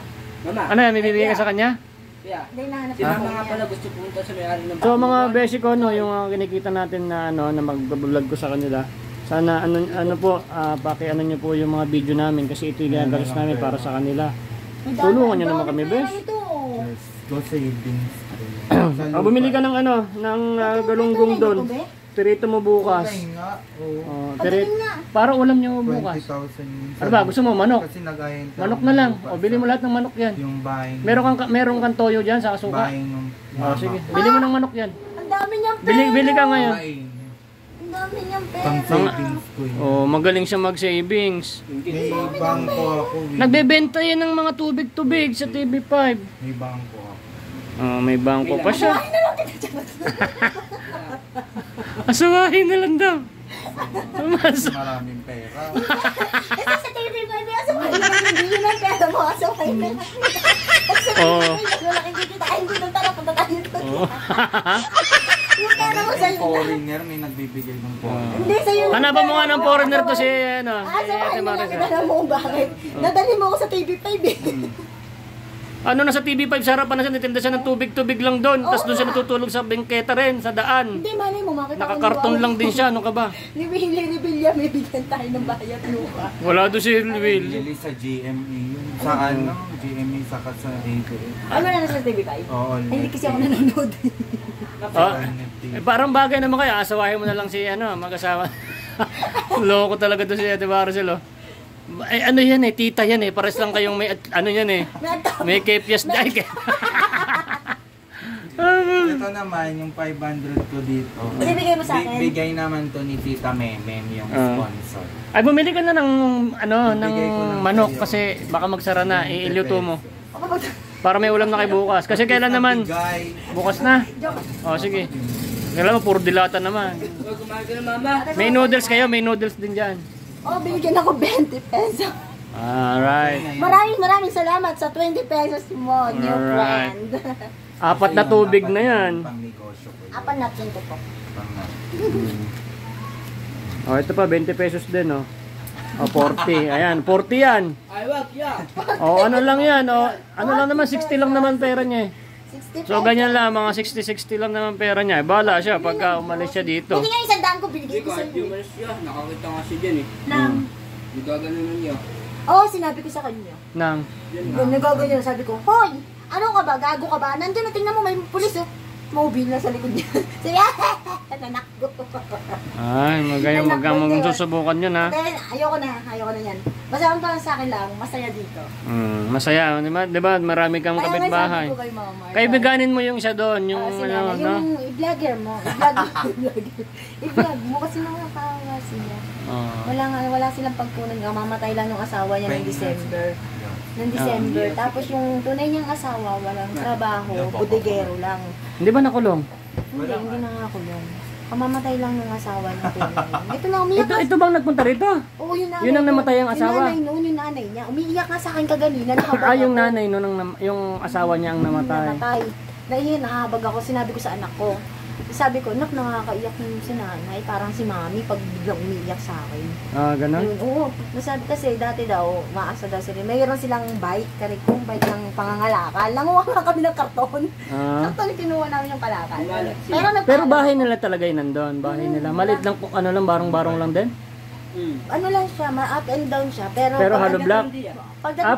Mama. Ano yan, may bibigay ka sa kanya? Kaya. Hindi nahanap Si mama nga pala gusto pumunta sa may-ari ng So mga beshi ko, no, yung kinikita natin na na mag-vlog ko sa kanila. Sana ano po, ano niyo po yung mga video namin kasi ito yung ginagalas namin para sa kanila. Tulungan niyo naman kami, besh. Yes, go savings. Bumili ka ng galunggong doon. Tirito mo bukas. Okay nga. Oo. Para ulam niyo bukas. 20,000. Ano ba, gusto mo manok? Kasi nagayin ka. Manok na lang. O bili mo lahat ng manok yan. Yung buying. Meron kang toyo diyan sa kasuka. Buying ng Oh, sige. Bili mo ng manok yan. Ang dami niyang pera. Bili ka ngayon. Buying. Ang dami niyang Pang pera. savings ko yun. Oh, magaling siya mag-savings. May bangko ako. Nagbebenta yan ng mga tubig-tubig sa TV5. May bangko ako. Oh, may bangko pa siya. Asawahin na lang daw. Maraming pera. Kasi sa TV5, asaway na lang. Hindi yun ang pera mo. Asaway na lang. Pag sa Oo. TV5, malaking kikitain ko ng tara. Punta tayo doon. Oh. Yung pera mo sa'yo na. Foreigner, may nagbibigay ng foreigner. Hindi sa'yo. Hanapan mo nga ng foreigner to si Asaway Ate na lang. Marisa. Kita mo kung bakit. Nadali mo ako sa TV5 eh. Ano na sa TV5 sa harapan na siya, nitinda siya ng tubig-tubig lang doon. Tapos doon siya natutulog sa bengketa rin, sa daan. Hindi, mali mo. Makita ko Nakakarton lang din siya, ano ka ba? Ni Bilya, may bigyan tayo ng bayad lupa. Wala doon si Will. Bili sa GMA yun. Sa ano? GMA saka sa ABS. Ano na sa TV5? Oo. Ay, hindi kasi ako nanonood. Parang bagay naman kaya, asawahin mo na lang si mag-asawa. Loko talaga doon si Ate Maricel, oh. Ay, ano yan tita yan pares lang kayong may, ano yan may kepyas dahil. Ito naman, yung 500 ko dito. Ibigay mo sa akin? Bigay naman to ni Tita Memem, yung sponsor. Ay, bumili ka na ng, Ibigay ko ng manok sa'yo. kasi baka magsara na, iluto mo. Ako Para may ulam na kay bukas. Kasi kailan naman? Bigay. Bukas na. O, sige. Kailan mo, puro dilata naman. Kumain ka na mama. May noodles kayo, may noodles din dyan. Oh, binigyan ako 20 pesos. Alright. Maraming salamat sa 20 pesos mo, new Alright. friend. Apat na tubig na yan. Pang negosyo ko. Apan natin ko po. O, ito pa, 20 pesos din, o. O, 40. Ayan, 40 yan. Ay, wag, yeah. O, ano lang yan, o. Ano lang naman, 60 lang naman pera niya, 60 So, ganyan lang, mga 60 lang naman pera niya. Bala siya pagka umalis siya dito. Hindi nga isang daan ko binigay Hindi ko sa kahit yung malis siya. Nakakita nga siya dyan Nang, Nagaganon niya. oh, sinabi ko sa kanya. Nang, Nagaganyan, sabi ko, hoy, ano ka ba? Gago ka ba? Nandun, tingnan mo, may pulis oh. Mobile na sa likod niya. Sabi, nanakgot ko. ay, magkang susubukan yun, ha. Then, ayoko na yan. Basta ang parang sa akin lang, masaya dito. Masaya, di ba? Marami kang Kaya may kapitbahay. sabi ko kay Mama. Kaibiganin mo yung isa doon, yung Yung i-vlogger mo. I-vlog mo kasi nakakawa sila. Wala silang pagkunan. Mamatay lang yung asawa niya ng December. Tapos yung tunay niyang asawa, walang trabaho, bodegero lang. Hindi ba nakulong? Hindi na nga kulong. Kamamatay lang yung asawa niya tunay. Ito na, umiyak. Ito bang nagpunta rito? Oo, yung nanay. Yun ang namatay ang asawa? Yung nanay noon, yung nanay niya. Umiiyak nga sa akin kaganina. Yung nanay no, yung asawa niya ang namatay. Dahil nahabag ako, sinabi ko sa anak ko. Sabi ko, nak, nakakaiyak yung si nanay. Parang si mami pag biglang umiiyak sa akin. Ganun? Yun, oo. Nasabi kasi dati daw, maasa daw sila. Mayroon silang bike, karikong bike ng pangangalakal. Nanguha nga kami ng karton. Karton yung kinuha namin yung kalakal. Pero bahay nila talaga yun nandun. Bahay nila. Malit lang, barong-barong lang din? Ano lang siya, up and down siya. Pero hollow block?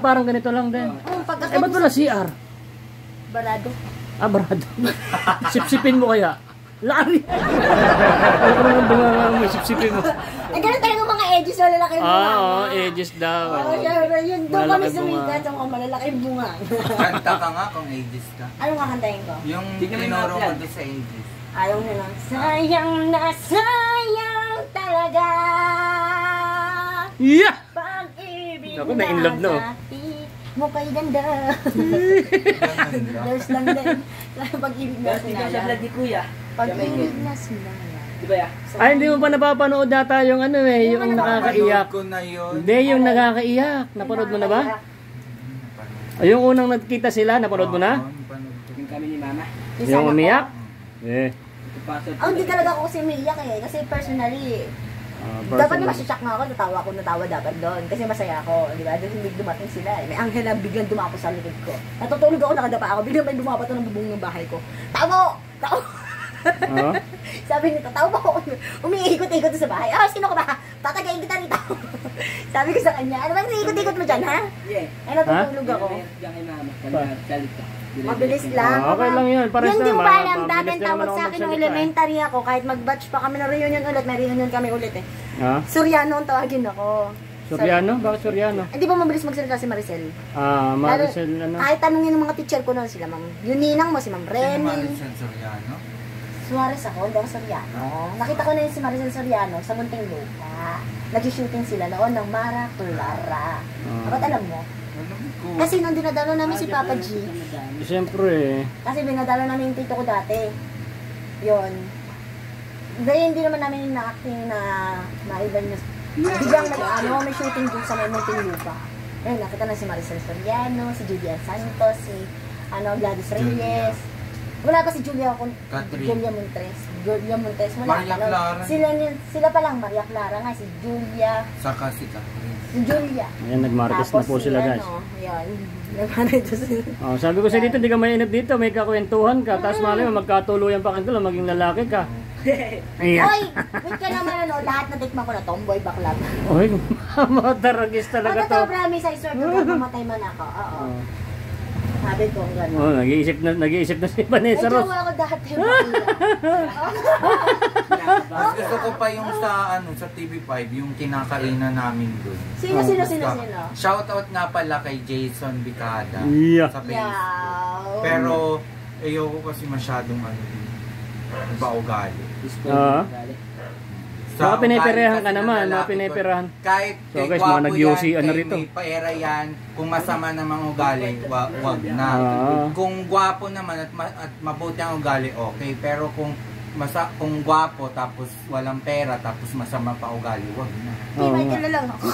Parang ganito lang din. Ba't wala CR? Barado. Barado. Sipsipin mo kaya? Lari! Ano ko naman bunga mo, sipsipin mo? Ay, ganun talaga mga edges, malalaki yung bunga. Oo, edges daw. Oo, syempre, yun. Doon kami Malalaki sumikat sa mga malalaki yung bunga. Kanta ka nga kung ages ka. Ano nga kantahin ko? Yung tinuro mo doon sa ages. Ayaw nyo lang. Sayang na sayang talaga. Yeah! Pag-ibig Ako, na-in love na, oh. mo kay ganda. There's lang din. Pag-ibig na Dito sa sinaya. vlog ni Kuya. Pag-ibig na sinaya. Di ba ya? Ay, hindi mo pa napapanood data yung ano eh, yung nakakaiyak. Napanood ko na yun. Hindi, yung nakakaiyak. Napanood mo na ba? Ay, yung unang nagkita sila, napanood mo na? Yung kami ni Mama. Yung umiyak? Eh. Ito pasok. Hindi talaga ako kasi umiiyak eh. Kasi personally, dapat na masasyak nga ako, natawa dapat doon. Kasi masaya ako, di ba? Doon dumating sila eh. May anghel na biglang dumapo sa likod ko. Natutulog ako, nakadapa ako, biglang may dumapato ng bubong ng bahay ko. Tao! Tao! Sabi nito, tao ba ako? Umiikot-ikot sa bahay. Ah, sino ka ba? Tatagayin kita nito. Sabi ko sa kanya, ano ba ikot-ikot mo dyan, ha? Yeah. Ay, natutulog ako. Diyan kay Mama. Galit ka. Mabilis lang. Okay lang yun, pares Yan di mo na, ba alam, mabilis dati din tawag naman ako sa akin nung magsalita, elementary ako, kahit mag-batch pa kami ng reunion ulit, may reunion kami ulit eh. Ha? Suryano ang tawagin ako. Suryano? Bakit Suryano? Hindi ba mabilis magsalita si Maricel? Ah, Maricel, ano? Kahit tanungin ng mga teacher ko noon sila, ma'am. Yung ninang mo, si Ma'am Sino Remy. Maricel Soriano? Suarez ako, hindi ako Soriano. Nakita ko na yun si Maricel Soriano sa Muntinlupa. Nag-shooting sila noon ng Mara Clara. Dapat alam mo? Alam ko. Kasi nung dinadalo namin si Papa G, Siyempre. kasi dinadalo namin yung tito ko dati. Yun. Dahil hindi naman namin na-acting na maiba niya. Biglang may shooting dun sa may Muntinlupa. Ayun, nakita na si Maricel Soriano, si Julian Santos, si Gladys Reyes. Wala pa si Catherine. Julia Montes. Julia Montes, wala. Maria Clara. Sila pa lang, Maria Clara nga, si Julia, Saka si Catherine. si Julia. Ayan, nagmarites na po sila, guys. Yan, nagmarites sila. Oh, sabi ko sa dito, hindi ka mainip dito, may kakwentuhan ka, tapos malay mo, magkatuluyan pa kayo, maging lalaki ka. Ayan. Oy, wait ka naman lahat na tikman ko na tomboy, bakla. Oy, mataragis talaga to. Totoo, promise, I swear to God, mamatay man ako. Oo. Sabi ko, gano'n. Oh, nag-iisip na si Vanessa Ross. Medyo ako dati, bakla. Mas gusto ko pa yung sa TV5, yung kinakainan namin doon. Sino? Shoutout nga pala kay Jason Bicada Yeah. sa Facebook. Yaw. Pero ayoko kasi masyadong iba ugali. Baka pinipirahan ugali ka kasi naman, ng lalaki baka pinipirahan. ko, kahit So, guys, gwapo mga nag-UC, yan, ano kay rito? may paera yan, kung masama namang ugali, wag na. Kung gwapo naman at mabuti ang ugali, okay. Pero kung gwapo tapos walang pera tapos masama pa ugali, wag na. Di, may kilala lang ako.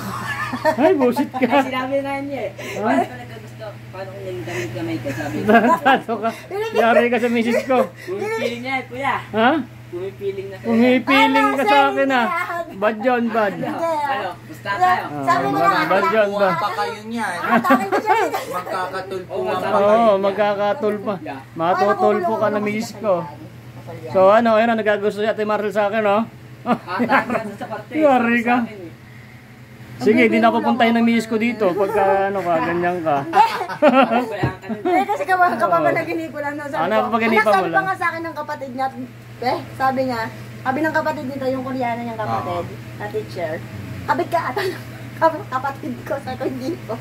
Ay, bullshit ka. Ay, sinabi na niya eh. Paano ka nagkagusto? Paano kung naging damit kamay ka? Sabi niya. Tato ka. Yari ka sa misis ko. Pumipiling niya eh, Kuya. Ha? Pumipiling na. Pumipiling ka sa akin ah. Bad yun, bad. Ano? Basta tayo. Sabi mo na, bad yun, Kuha bad. pa kayo niyan. Takin ko siya. Magkakatulpuan pa kayo. Oo, magkakatulpo. Matutulpo ka na misis ko. So ano, ayun, nagagusto si Ate Marcel sa akin, oh. Tayo sa parte. Yari ka. Sige, di na pupuntahin ng misis ko dito pagka ano ka, ganyan ka. Kasi kapapanaginip ko lang. Ano, papaginipan mo Sabi lang? pa nga sa akin ng kapatid niya, sabi ng kapatid nito, yung Koreano niyang kapatid, na teacher, kabit ka ata ng kapatid ko, sa ko hindi po.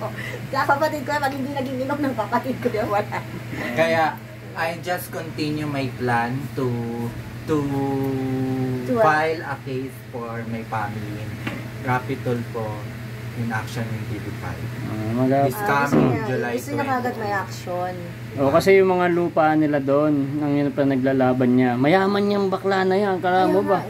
Kaya kapatid ko, pag hindi naging inom ng kapatid ko, yung wala. Kaya I just continue my plan to file a case for my family. Rapid po in action in TV5. This coming July 20. Gusto niya kagad may action. O kasi yung mga lupa nila doon, nang yun pa naglalaban niya. Mayaman niyang bakla na yan, kala mo ba?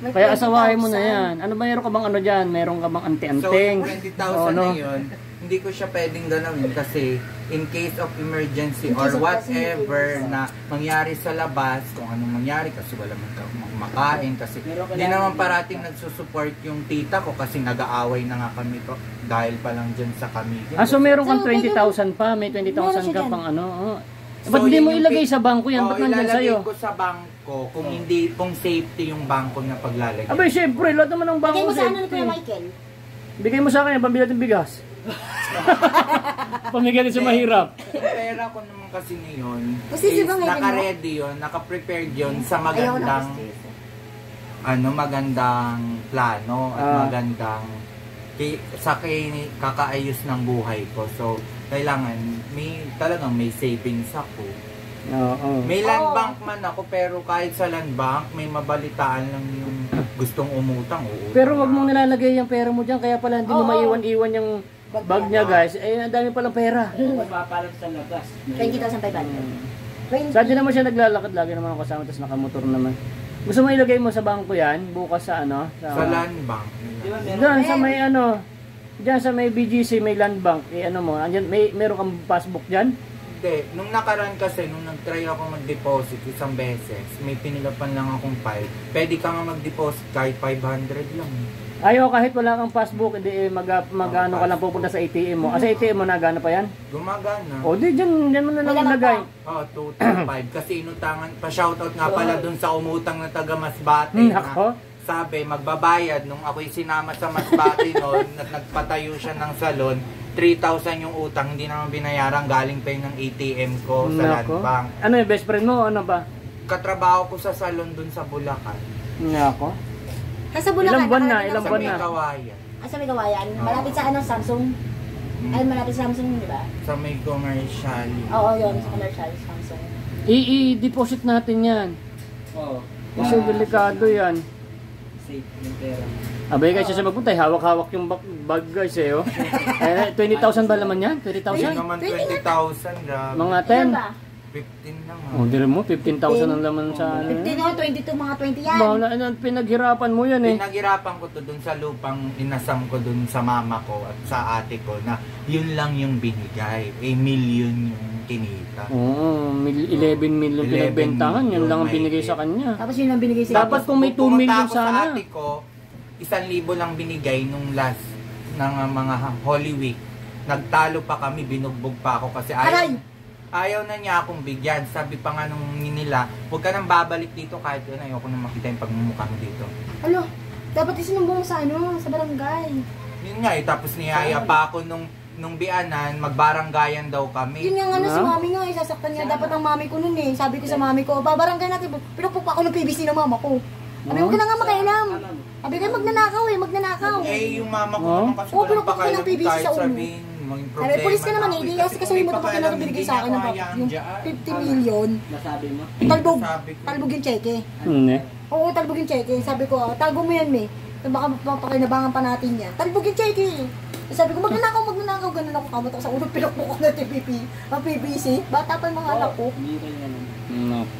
Kaya asawahin mo na yan. Ano ba, meron ka bang ano dyan? Meron ka bang So anti-anting? yung 20,000 na yun, hindi ko siya pwedeng galawin kasi in case of emergency or whatever na mangyari sa labas, kung anong mangyari kasi wala makain kasi hindi naman parating nagsusupport yung tita ko kasi nag-aaway na nga kami to dahil pa lang dyan sa kami. So meron kang 20,000 pa, may 20,000 ka pang ano. Ba't hindi mo ilagay sa bangko yan? Ba't nandyan sa'yo? Ilalagay ko sa bangko kung safety yung bangko na paglalagay. Abay, syempre, lahat naman ng bangko Bigay mo sa ano ni safety. Kuya Michael? Bigay mo sa akin, pambili natin bigas. Pamigay din sa mahirap. Yung pera ko ng kasi niyon Busisi is ba ngayon mo? naka-ready yun, naka-prepared yun sa Ayaw ko ng magandang busisi. magandang plano at magandang kakaayos ng buhay ko. So, kailangan talagang may savings ako. Oo. May land bank man ako, pero kahit sa land bank, may mabalitaan lang yung gustong umutang. Pero wag mong nilalagay yung pera mo diyan, kaya pala hindi mo maiwan-iwan yung bag niya, guys. Eh, ang dami palang pera. Magpapalag sa labas. 20,500. Saan din naman siya naglalakad, lagi naman ako kasama, tapos nakamotor naman. Gusto mo ilagay mo sa bangko yan, bukas sa sa land bank. Di ba meron? Doon sa may diyan sa may BGC, may land bank, andyan, meron kang passbook diyan? Hindi, nung nakaraan kasi, nung nag-try ako mag-deposit isang beses, may pinilapan lang akong 5. Pwede ka nga mag-deposit kahit 500 lang. Ayaw, kahit wala kang passbook, hindi mag-ano ka lang pupunta sa ATM mo. Sa ATM mo nagana pa yan? Gumagana. O di, dyan mo na lang ilagay. 225. Kasi inutangan, pa-shoutout nga pala dun sa umutang na taga Masbate. Ako? Sabi, magbabayad. Nung ako'y sinama sa Masbate noon, nagpatayo siya ng salon, 3,000 yung utang, hindi naman binayaran, galing pa yun ng ATM ko sa land bank. Ano yung best friend mo? Ano ba? Katrabaho ko sa salon dun sa Bulacan. Ako? Sa Bulacan. Ilang buwan na? Ilang Sa may Kawayan. Sa may Kawayan. Malapit sa Samsung. Ay, malapit sa Samsung, di ba? Sa may commercial. Oo, yun. Sa commercial Samsung. I-deposit natin yan. Oo. Kasi delikado yan. Safe yung pera. Abay guys, sa magpunta, hawak-hawak yung bag guys eh. 20,000 ba naman yan? 20,000? Ayun naman 20,000, grabe. Mga 10? Ilan ba? 15 naman. O, di mo, 15,000 ang laman sa ano. 15 o, 22, mga 20 yan. Pinaghirapan mo yan eh. Pinaghirapan ko to dun sa lupang inasam ko dun sa mama ko at sa ate ko na yun lang yung binigay. Million yung kinita. Oo, 11 million pinagbentahan. Yan lang ang binigay sa kanya. Tapos yun ang binigay sa Dapat kung may 2 million Pumunta ako sana. sa ate ko, 1,000 lang binigay nung last ng mga Holy Week. Nagtalo pa kami, binugbog pa ako kasi ayaw na niya akong bigyan. Sabi pa nga nung nila, huwag ka nang babalik dito kahit yun, ayoko nang makita yung pagmumukha mo dito. Ano? Dapat isinumbong sa sa barangay. Yun nga tapos niyaya pa ako nung bianan, magbaranggayan daw kami. Yun nga si mami nga, sasaktan niya. Dapat ang mami ko nun eh. Sabi ko sa mami ko, babarangay natin. Pinupok pa ako ng PVC ng mama ko. Sabi ko na nga makailam. Sabi ko, magnanakaw. Eh, yung mama ko naman kasi Oo, walang pinupok ko ng pakialam PVC kahit sa ulo. sabihin, maging problema. Sabi, polis ka naman eh. Kasi kasuhin mo ito pag pakialam, binigay hindi sa akin niya ng kayaan yung dyan. 50 million. Nasabi mo? Sabi ko. Talbog yung cheque. Hindi. Oo, talbog yung cheque. Sabi ko, tago mo yan, me. Baka mapapakinabangan pa natin yan. Talbog yung cheque. Sabi ko, magnanakaw, ganun ako. Kamot ako sa ulo, pinakbuk ko na ang PVC. Bata pa yung mga anak ko. Bira yan.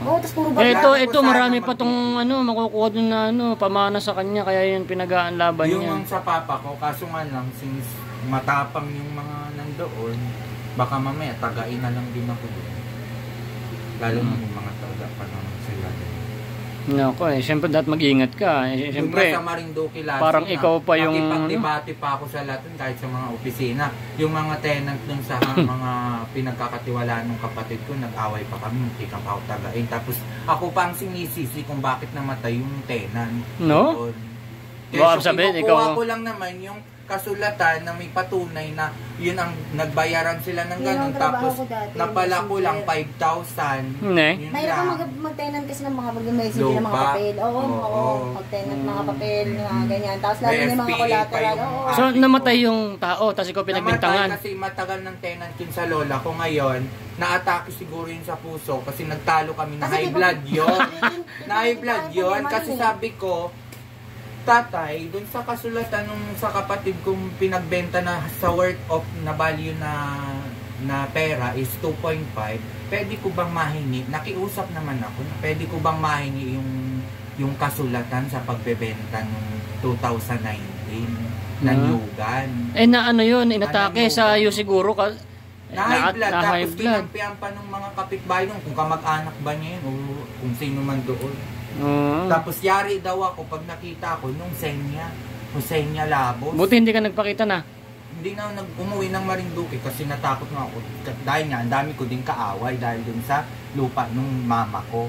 Oo, tapos puro bagay. Ito marami pa tong makukuha dun na pamana sa kanya, kaya yun pinagaan laban niya. Yung sa papa ko, kaso nga lang, since matapang yung mga nandoon, baka mamaya tagain na lang din ako doon. Lalo na yung mga taga pa naman sila. Nako siyempre dapat mag-ingat ka. Siyempre, sa Marinduque last parang ikaw pa yung nakipagdebate pa ako sa lahat kahit sa mga opisina. Yung mga tenant dun sa mga pinagkakatiwalaan ng kapatid ko, nag-away pa kami, hindi ka pa ako tagain. Tapos ako pa ang sinisisi kung bakit namatay yung tenant. No? Kaya So, sabihin, ikaw ko lang naman yung kasulatan na may patunay na yun ang nagbayaran sila ng ganun. Tapos napala ko lang 5,000. Hindi. Mahirap kang mag-tenant kasi ng mga pag-message ng mga papel. Oo. Mag-tenant mga papel, mga ganyan. Tapos lalo na yung mga collateral. So namatay yung tao, tapos ikaw pinagbintangan. Namatay kasi matagal ng tenant yun sa lola ko ngayon. Na-atake siguro yun sa puso kasi nagtalo kami na high blood yun. Na high blood yun kasi sabi ko, tatay, dun sa kasulatan nung sa kapatid kong pinagbenta na sa worth of na value na pera is 2.5, pwede ko bang mahingi? Nakiusap naman ako, pwede ko bang mahingi yung kasulatan sa pagbebenta nung 2019 na Yugan? Na yun, inatake sa iyo siguro ka. Na high blood, tapos kinampihan pa ng mga kapitbahay nung kung kamag-anak ba niya yun o kung sino man doon. Tapos yari daw ako pag nakita ko nung Hussein Labos. Buti hindi ka nagpakita na. Hindi na umuwi ng Marinduque kasi natakot na ako. Dahil nga, ang dami ko din kaaway dahil dun sa lupa nung mama ko.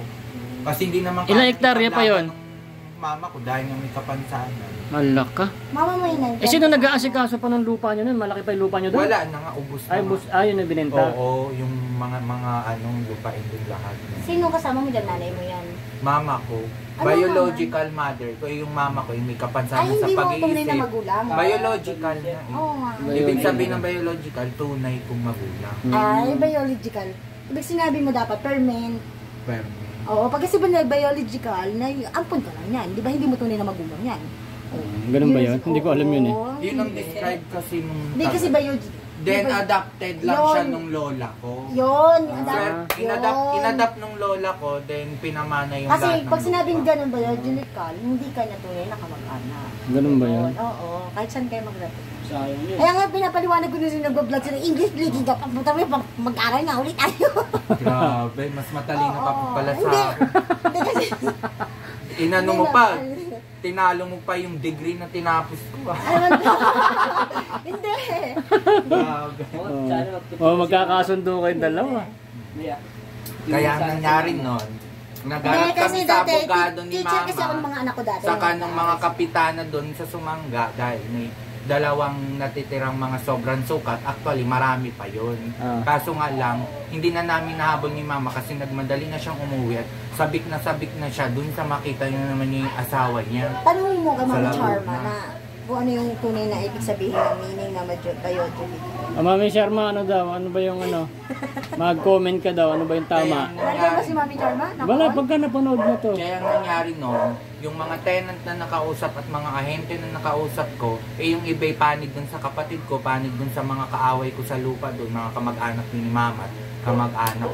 Kasi hindi naman ilang hektarya pa yun? mama ko dahil nga may kapansanan. Malak ka. Mama mo yun Eh, sino nag-aasikaso pa ng lupa nyo nun? Malaki pa yung lupa nyo doon? Wala na nga, ubos na. Yun na binenta? Oo, yung mga lupain doon lahat. Sino kasama mo dyan? Nanay mo yan? Mama ko. Ano Biological mother ko. Yung mama ko, yung may kapansanan Ay, sa hindi mo tunay pag-iisip. na magulang. Biological na eh. Oo nga. Ibig sabihin ng biological, tunay kong magulang. Ay, biological. Ibig sinabi mo dapat, permanent. Pero, Oo, pag kasi ba na biological, na ampun ka lang yan. Di ba hindi mo tunay na magulang yan? Ganun ba yun? Hindi ko alam yun eh. yun ang describe kasi nung... Hindi kasi biological. Then adopted lang Yun. siya nung lola ko. Yun, Inadapt nung lola ko, then pinamana yung kasi lahat ng pag sinabing lupa. ganun biological, hindi ka na tunay na kamag-anak. Ganun ba yun? Oo, kahit saan kayo mag-represent. Sayang yun. Kaya nga pinapaliwanag ko na sila nag-vlog sila, English speaking ka, pumunta mo mag-aral na ulit tayo. Grabe, mas matalino pa pala sa Hindi. akin. Hindi kasi, Inano mo pa, tinalo mo pa yung degree na tinapos ko. hindi. Grabe. Magkakasundo kayong dalawa. Yeah. Kaya ang nangyari nun, nagharap Hindi, kasi kami sa dati, abogado ni teacher kasi ako ng mama, mga anak ko dati. saka ng mga kapitana doon sa Sumanga dahil may dalawang natitirang mga sobrang sukat. Actually, marami pa yun. Kaso nga lang, hindi na namin nahabol ni mama kasi nagmadali na siyang umuwi at sabik na siya dun sa makita niya naman yung asawa niya. Tanungin mo kay Mami Sa Charma loob na kung ano yung tunay na ibig sabihin ng meaning na biology. Mami Sharma, ano daw? Ano ba yung ano? Mag-comment ka daw, ano ba yung tama? Nandiyan ba si Mami Charma? Wala, pagka napanood mo to. Kaya ang nangyari no, yung mga tenant na nakausap at mga ahente na nakausap ko, eh yung iba'y panig dun sa kapatid ko, panig dun sa mga kaaway ko sa lupa dun, mga kamag-anak ni mama at kamag-anak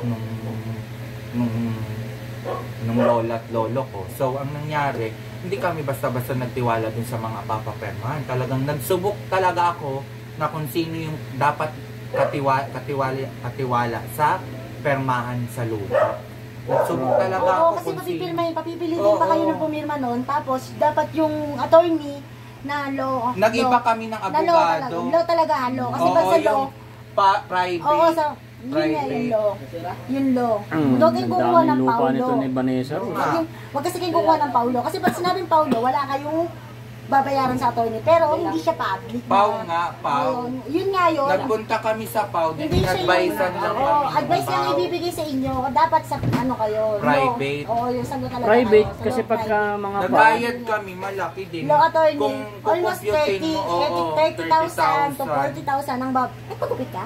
nung lola at lolo ko. So, ang nangyari, hindi kami basta-basta nagtiwala dun sa mga papapermahan. Talagang nagsubok talaga ako na kung sino yung dapat katiwala sa permahan sa lupa. Nagsubok talaga ako Oo, kasi papipilitin pa kayo ng pumirma noon. Tapos, dapat yung attorney na law. Nag-iba kami ng abogado. Law talaga, law. Kasi pag sa law, private. oo, sa yun nga yung law. Yung law. Huwag kayong kukuha ng lupa Paulo. nito ni Vanessa. Huwag kasi kayong kukuha ng Paulo. Kasi pag sinabing Paulo, wala kayong babayaran sa attorney. Pero hindi siya public. Pau nga, Pau. Yun nga yun. Nagpunta kami sa Pau, Hindi siya advisean yung, lang oo, kami. advice lang ibibigay sa inyo. Dapat sa ano kayo. Private. Oo, yung sagot talaga. Private, kayo. kasi pagka mga Nagbayad kami, malaki din. Law attorney, Kung almost kukumpyutin mo, 30,000 to 40,000 ang nagpagupit ka?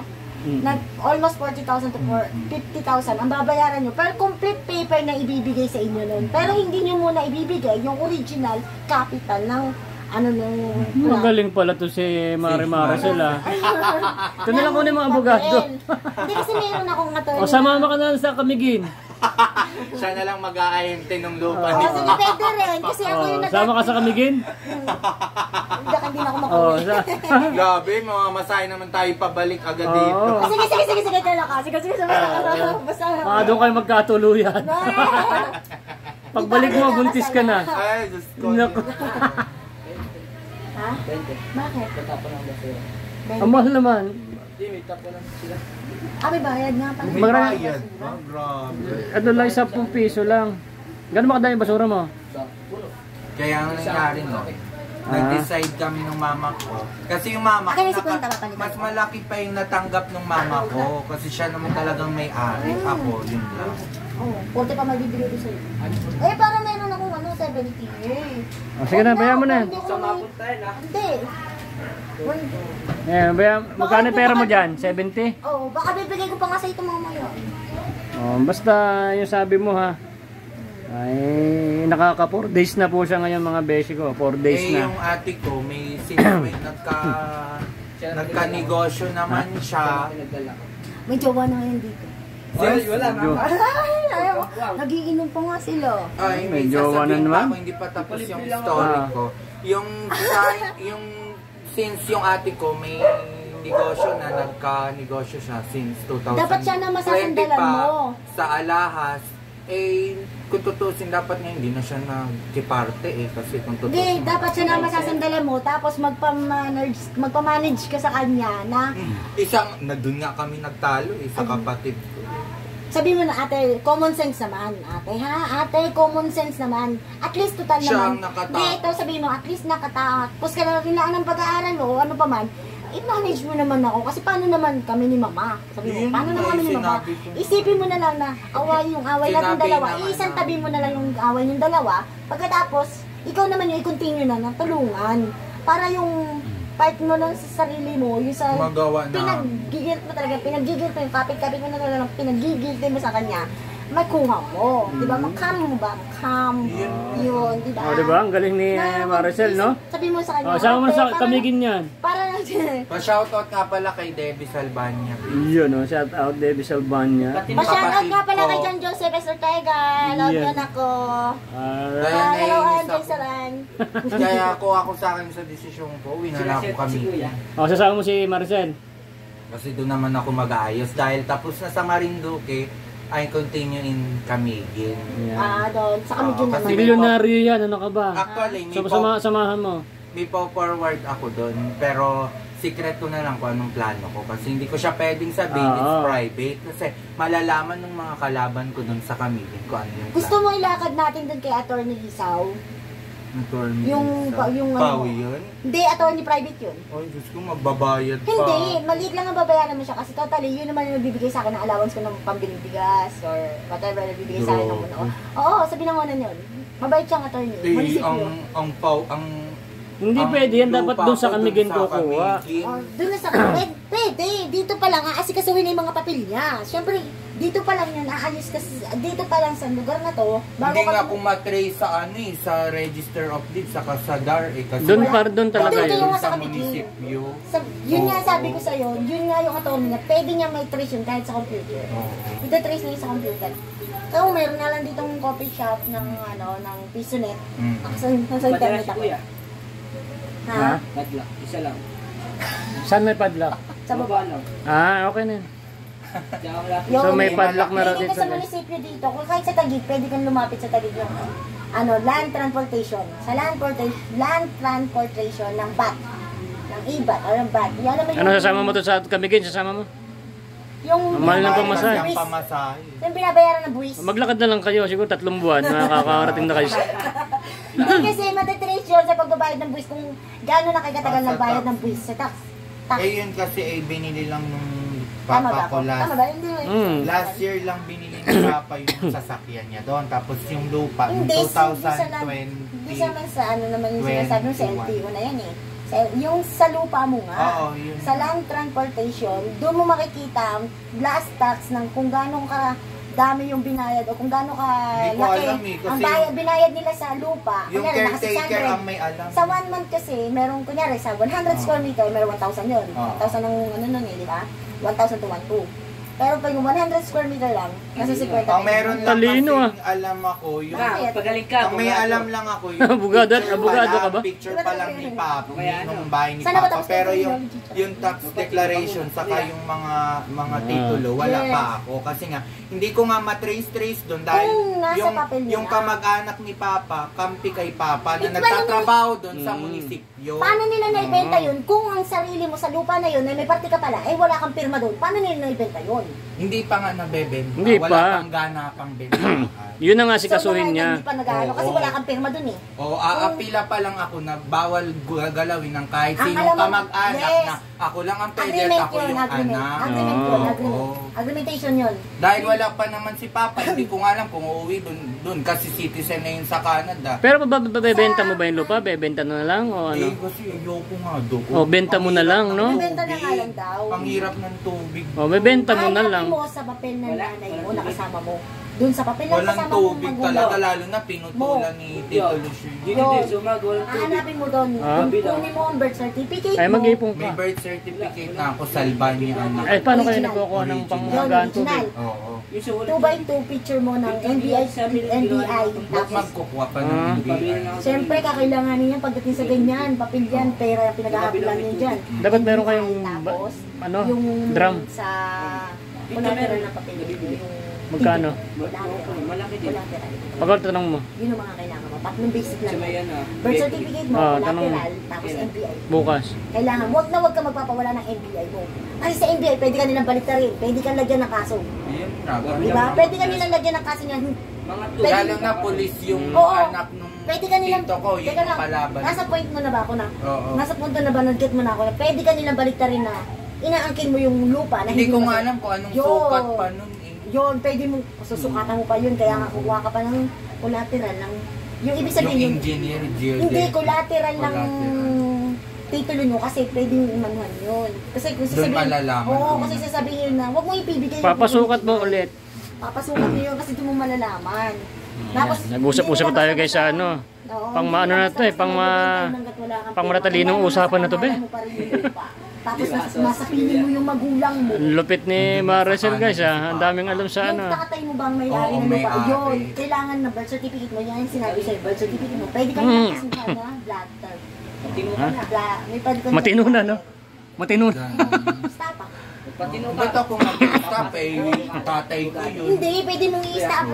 Almost 40,000 to 50,000 ang babayaran nyo. Pero complete paper na ibibigay sa inyo nun. Pero hindi nyo muna ibibigay yung original capital ng ano nung... Magaling pala to si Mari sila. Ito na lang kunin mga abogado. Hindi kasi meron akong attorney. O sumama ka na sa Kamigin. Siya na lang mag-aahente ng lupa Oh, ni sige, pwede rin. Kasi ako yung Sama ka sa Kamigin. Hindi na ako makulit. Grabe, mamamasahe naman tayo pabalik agad dito. Sige, kaya ka. Sige, basta. Mga doon kayo magkatuluyan. Pagbalik mo, buntis ka na. Ay, Diyos ko. Naku. Ha? 20. Bakit? Tatapon ang basura. Ang mahal naman. Hindi, may tapon lang sila. May bayad nga pala. May bayad. Grabe. Ano lang, 10 piso lang. Gano'n ba kadami yung basura mo? Puno. Kaya ang nangyari no, nag-decide kami ng mama ko. Kasi yung mama ko, Akin na si Kwenta, papalitan. mas malaki pa yung natanggap ng mama ko. Kasi siya naman talagang may-ari. Ako, yun lang. Oo, 40 pa magbibigay ko sa'yo. Eh, parang meron akong 70. Sige na, bayan mo na. Sa mapuntahin ha. Hindi. Magkano yung pera mo dyan? 70? Oo, baka bibigay ko pa nga sa ito mamaya. Basta yung sabi mo ha. Ay, nakaka 4 days na po siya ngayon mga beshi ko. 4 days na. Yung ate ko, may nagka-negosyo naman siya. May jowa na ngayon dito. Ay, wala na. Ay, ayaw. Nagiinom pa nga sila. Ay, May may jowa na sasabihin naman. pa ako, hindi pa tapos yung story ko. Since yung ate ko may negosyo na nagka-negosyo siya since 2020 Dapat siya na masasandalan mo. Sa alahas, kung tutusin dapat nga hindi na siya nagkiparte kasi kung tutusin. Hindi, dapat siya na masasandalan mo tapos magpamanage ka sa kanya na Doon nga kami nagtalo sa kapatid ko. Sabi mo na, ate, common sense naman, ate, ha? Ate, common sense naman. At least, total Siya ang naman. nakatakot. Hindi, ito sabihin mo, at least nakatapos ka na rin ng pag-aaral mo, ano pa man, i-manage mo naman ako. Kasi paano naman kami ni mama? Sabi mo, Yun paano nga, naman kami ni mama? sinabi ko. Isipin mo na lang na away yung away natin Sinabi dalawa. naman Isang na- tabi mo na lang yung away yung dalawa. Pagkatapos, ikaw naman yung i-continue na tulungan. Para yung part mo lang sa sarili mo, yung sa Magawa na. pinag-gigilt mo talaga, pinag-gigilt mo yung kapit-kapit mo na talaga, pinag-gigilt mo sa kanya, makuha mo. Di ba? Makam mo ba? Makam. Yun, di ba? Oh, di ba? Ang galing ni Maricel, no? Sabi mo sa kanya, Oh, sama mo ate, sa parang- kamigin yan. Parang, Pa-shoutout nga pala kay Debbie Salbania. Yun, no? Shout out, Debbie Salbania. pa-shoutout nga pala ko. kay John Joseph S. Ortega. Love Yan. yun ako. Kaya Hello, naiinis Angel ako. Saran. Kaya ako sa akin sa desisyon ko, uwi na lang ako kami. Oh, sasama mo si Maricel. Kasi doon naman ako mag-aayos. Dahil tapos na sa Marinduque, I continue in Camiguin. Yan. Doon. Sa kami din kasi naman. Milyonaryo yan, ano ka ba? Actually, So, samahan mo. may forward ako doon. Pero secret ko na lang kung anong plano ko. Kasi hindi ko siya pwedeng sabihin, it's private. Kasi malalaman ng mga kalaban ko doon sa Camiguin kung ano yung Gusto mo ilakad natin doon kay Attorney Isaw? Yung Pau yun? Hindi, attorney private yun. Ay, Diyos ko, magbabayad pa. Hindi, maliit lang ang babayaran mo siya kasi totally, yun naman yung nagbibigay sa akin ng allowance ko ng pambiling bigas or whatever nagbibigay sa akin ng muno. Oo, sabi ng una yun. Mabait siyang attorney. Eh, Munisipyo. ang Pau, Hindi ang pwede yan, dapat lupa doon sa ko Camiguin sa kukuha. Camiguin. Doon na sa pwede. Dito pa lang, aasikasuhin na yung mga papel niya. Siyempre, dito pa lang yan, aayos kasi, dito pa lang sa lugar na to. Bago Hindi nga ka- kung matrace sa ano eh, sa Register of Deeds, saka sa DAR eh. Kasi Doon Wala. doon talaga Doon yun. kayo sa sa Camiguin. munisipyo. Yun nga sabi ko sa'yo, yun nga yung attorney niya, pwede niya may trace yun kahit sa computer. Oo. Ito trace na yun sa computer. So, meron na lang ditong coffee shop ng ng Pisonet. Mm. Sa internet ako. Ha? Padlock, isa lang. Saan may padlock? Sa baba. lang. Ah, okay na yun. Diyan ako malapit. So, may padlock na raw Hindi dito. ka sa munisipyo dito. Kung kahit sa Taguig, pwede kang lumapit sa Taguig yung land transportation. Sa land transportation ng BAT. Ng IBAT or ng BAT. Yan naman Ano sasama mo to sa Camiguin? Sasama mo? Yung Ang mahal ng Kasi pamasahe. ang pamasahe. Yung binabayaran ng buwis. Maglakad na lang kayo, siguro 3 buwan, makakarating na kayo. Hindi kasi matitrace yun sa pagbabayad ng buwis kung gaano na kayo katagal nagbayad ng buwis sa tax. Eh yun kasi eh, binili lang nung Tama ba papa ko ako? Tama ba? Hindi. Last year lang binili ni papa yung sasakyan niya doon. Tapos yung lupa, noong Hindi, 2020. Hindi naman sa ano naman yung sinasabi mo sa 21. LTO na yan eh. Yung sa lupa mo nga, Oo, yun. sa land transportation, doon mo makikita ang blast tax ng kung gaano ka dami yung binayad o kung gaano ka Hindi ko laki alam eh, kasi ang binayad nila sa lupa. Yung Kunyari, naka caretaker 600. ang may alam. Sa 1 month kasi, merong kunyari sa 100 square meter, meron 1,000 yun. 1,000 ng ano nun eh, di ba? 1,000 to 1,200. Pero pag yung 100 square meter lang, nasa 50. Ang meron lang Talino, kasing alam ako, yung Bakit? Pagaling ka. ang may alam lang ako yung Abogado? picture Abogado pa ka ba? lang, picture pa lang ni Papa, Kaya ano? nung bahay ni Sana ba Papa, tapos pero kayo yung tax declaration saka yung mga titulo, wala Yes. pa ako. Kasi nga, hindi ko nga matrace-trace doon dahil Kung nasa yung, papel niya. yung kamag-anak ni Papa, kampi kay Papa, na Paano nagtatrabaho doon sa munisipyo. Paano nila naibenta yun? Kung ang sarili mo sa lupa na yun, ay may parte ka pala, eh wala kang pirma doon. Paano nila naibenta yun? Hindi pa nga nabebenta. Hindi wala pa. pang gana pang benta. Yun na nga si So, kasuhin mga niya. hindi pa nag-ano kasi Oo. wala kang pirma doon eh. O aapila pa lang ako na bawal galawin ng kahit Ang sinong alam mo, kamag-anak yes. na ako lang ang pwede at Agreement ako yun, yung agreement. anak. Agreement yun, Oo. agreement. Oo. Agreementation yun. Dahil wala pa naman si Papa, hindi ko nga alam kung uuwi dun kasi citizen na yun sa Canada. Pero babebenta mo ba yung lupa? Bebenta na lang o ano? Eh kasi ayoko nga doon. O, benta mo na lang, no? Benta na nga lang daw. Ang hirap ng tubig. O, bebenta mo na lang. Hanapin mo sa papel ng nanay mo, nakasama mo. Doon sa papel lang Walang kasama mo tubig magulo. talaga, lalo na pinutulan ni Tito Lucio. Dito din, sumag, walang tubig. Hahanapin mo doon. Ah? Kunin mo ang birth certificate Ay, mo. mag-ipon May ka. birth certificate na ako, Salbania anak. Ay, paano kayo Original. nagkukuha ng Yun, pangmagaan original. tubig? Oo. Yung sa ulit. 2x2 picture mo ng NBI. Ba't Tapos, magkukuha pa ng Ah. NBI? siyempre, kakailanganin niya pagdating sa ganyan. Papel yan, pera yung pinaghahapilan niyo dyan. Dapat meron kayong Tapos, ano, yung drum. sa... Wala ka rin ng papel. Yung Magkano? Malaki din. Collateral. Pagkal tanong mo. Yun ang mga kailangan mo. Tatlong basic lang. Sa may yan Birth certificate mo, tanong mo. collateral, tapos NBI. Bukas. Kailangan, wag ka magpapawala ng NBI mo. Kasi sa NBI, pwede ka nilang baliktarin. Pwede kang lagyan ng kaso. Yun na. Diba? Pwede ka nilang lagyan ng kaso niyan. Lalo na pulis yung Oo. anak nung Pwede ka nilang, tito ko, yung teka lang, kalaban. nasa point mo na ba ako na? Oo. Nasa punto na ba, nag-get mo na ako na pwede ka nilang baliktarin na inaangkin mo yung lupa na Hindi ko mo nga kasi- alam kung anong Yun. sukat pa nun eh. Yun, pwede mo, susukatan mo pa yun, kaya nga kukuha ka pa ng collateral ng, yung ibig Yung sabihin, engineer, geodet. hindi, collateral ng Collateral. titulo nyo kasi pwedeng imanuhan yun. Kasi kung Doon sasabihin, malalaman. oo, kasi sasabihin na, wag mo ipibigay. yung Papasukat mo original. ulit. Papasukat mo yun kasi doon mo malalaman. Tapos, Nag-usap-usap hindi tayo nila guys sa ano. Oo, Pang hindi maano nila na to eh, pang basta-basta hanggat wala kang pang pera. matatalinong Kailangan usapan na to, be. mo pa rin yung lupa. Tapos nasa piling mo yung magulang mo. Lupit ni Maricel guys ha. Ang daming alam sa Yung ano. tatay mo bang may-ari Oo, ng lupa? may-ari. Yun, kailangan na birth certificate mo. Yan yung sinabi sa'yo, birth certificate mo. Pwede ka nang kasuhan na blood type. Matino Ha? May pwede ka Matino na no? Matino na. Stop ah. Patino Ba't ako mag-stop eh? Yung tatay ko yun. Hindi, pwede mong i-stop.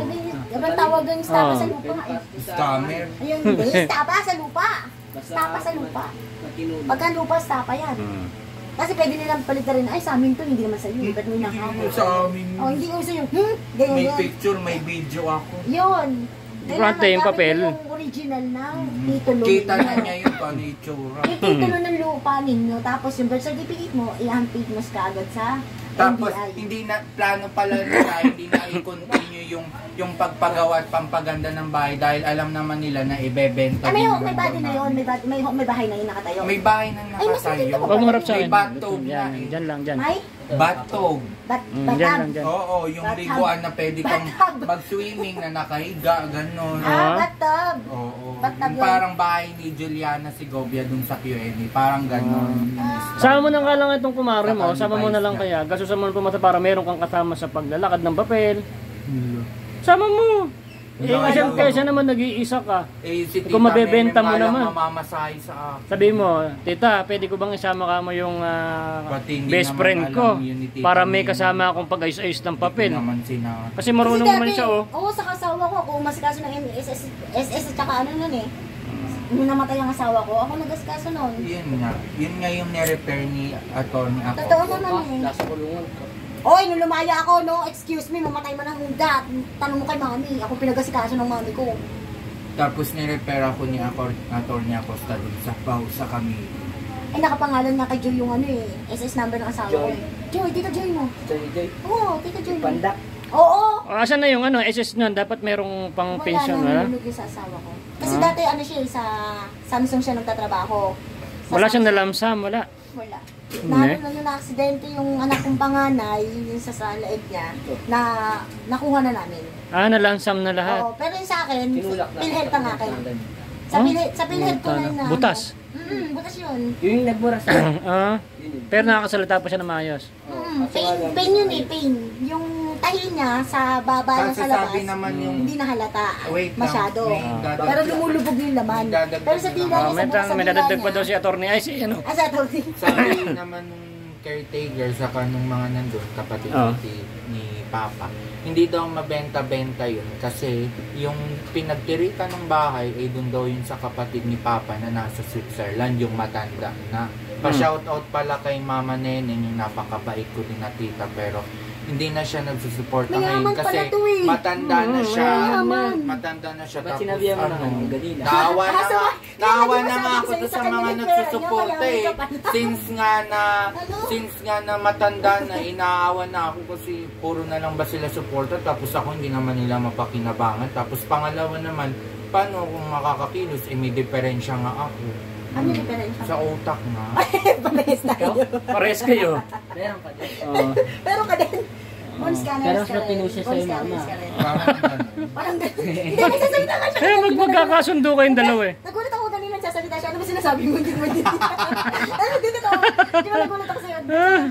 Diba tawag yung stop sa lupa eh. Scammer. Ayun, hindi, stop sa lupa. Stop sa lupa. Matino. Pagka lupa, stop yan. Kasi pwede nilang palitan ay sa amin to, hindi naman sa'yo. Ba't mo Yung sa amin. Oh, hindi ko sa'yo. Ganyan May yun. picture, may video ako. Yun. Importante yung papel. Yung original na titulo. Kita ninyo. na niya yun kung ano yung tsura. Yung titulo ng lupa ninyo, tapos yung birth certificate mo, i-unpaid mo kaagad sa Tapos NBI. hindi na plano pala nila, hindi na i-continue yung pagpagawa at pampaganda ng bahay dahil alam naman nila na ibebenta. May din may body na yun, may bahay na yun nakatayo. May bahay na Ay, mas nakatayo. maganda Huwag mo harap sa May akin. bathtub na Yan, eh. dyan lang, dyan. May Bathtub. Dyan lang, dyan. Oo, yung Bathtub. liguan na pwede kang Bathtub. mag-swimming na nakahiga, gano'n. bathtub. Oo. Bathtub Yung yun. parang bahay ni Juliana Segovia dun sa QNE. Parang gano'n. Sama mo na nga lang itong kumare mo, Sa sama mo na lang advice kaya. Gasusan mo na pumasa para meron kang kasama sa paglalakad ng papel. Sama mo! Eh, kasi naman nag-iisa ka. Eh, si Tita Kung mabebenta mo Meme, naman. mamamasahe sa akin. Sabi mo, tita, pwede ko bang isama ka mo yung Pati hindi best naman friend alam ko yun ni Tita para may Meme. kasama akong pag-ayos-ayos ng Hindi papel. naman sina... Kasi marunong naman siya oh. Oo, sa kasawa ko, ako umasikaso ng SS at saka ano nun eh. Nung namatay ang asawa ko, ako nag-asikaso nun. Yun nga yung ni-repair ni Atty. ako. Totoo naman eh. Nasa kulungan. Oy, nung lumaya ako, no, excuse me, mamatay man ang huda. Tanong mo kay mami, ako pinag-asikaso ng mami ko. Tapos ni-repair ako ni Atty. Acosta dun sa Pausa kami. Ay, nakapangalan nga kay Joy yung ano eh, SS number ng asawa ko Joy. eh. Joy, tita Joy mo. Joy. Oo, tita Joy mo. Pandak. Oo. Asan na yung ano, SS nun? Dapat merong pang pension, Wala ha? na nilulog yung sa asawa ko. Kasi dati ano siya eh, sa Samsung siya nagtatrabaho. Sa Wala siyang Samsung. nalamsam, wala. Wala. Hindi. Na-aksidente yung anak kong panganay, yung sa leeg niya, na nakuha na namin. Nalamsam na lahat. Oo, pero yung sa akin, Tinulak na. PhilHealth ang akin. Sa Huh? PhilHealth ko na yun. Butas. Butas yun. Yung nagbura sa Pero nakakasalita pa siya na maayos. Pain yun eh, pain. Yung tahi niya sa baba Kasi sa labas, sabi naman yung... hindi na halata Wait lang, masyado. may dadagdag- Pero lumulubog yung laman. may dadagdag Pero sa na tila naman. niya, May, sa may tila dadagdag pa niya. daw si attorney. Ay, si ano? Sa attorney. Sabi naman nung caretaker saka nung mga nandun, kapatid Oh. ni Papa, hindi daw mabenta-benta yun kasi yung pinagtirikan ng bahay ay doon daw yun sa kapatid ni Papa na nasa Switzerland, yung matanda na. Pa-shoutout pala kay Mama Neneng, yung napakabait ko din na tita, pero hindi na siya nagsusuporta Mayaman ngayon kasi pala to eh. matanda na siya. Mayaman. Matanda na siya. Ba't Tapos sinabihan mo na ano, ng ganina? naawa na Kaso, nga, kaya naawa di ba na nga sabi ako ko sa'yo, doon sa sa kanya mga nagpera niya, nagsusuporta mayaman eh. ka pala. Since nga na matanda na, inaawa na ako kasi puro na lang ba sila suporta tapos ako hindi naman nila mapakinabangan. Tapos pangalawa naman, paano kung makakakilos, eh may diferensya nga ako. Ano yung diferensya? Sa utak nga. Parehas tayo. Pares kayo. Meron pa din. Pero ka din. Mons ka na. Pero mas matinusya sa'yo, mama. Parang ganun. Parang ganun. Hindi, nagsasalita ka siya. Kaya magkakasundo kayong dalawa eh. Nagulat ako kanina nagsasalita siya. Ano ba sinasabi mo? Hindi mo din. Ano dito to? Di ba nagulat ako sa'yo?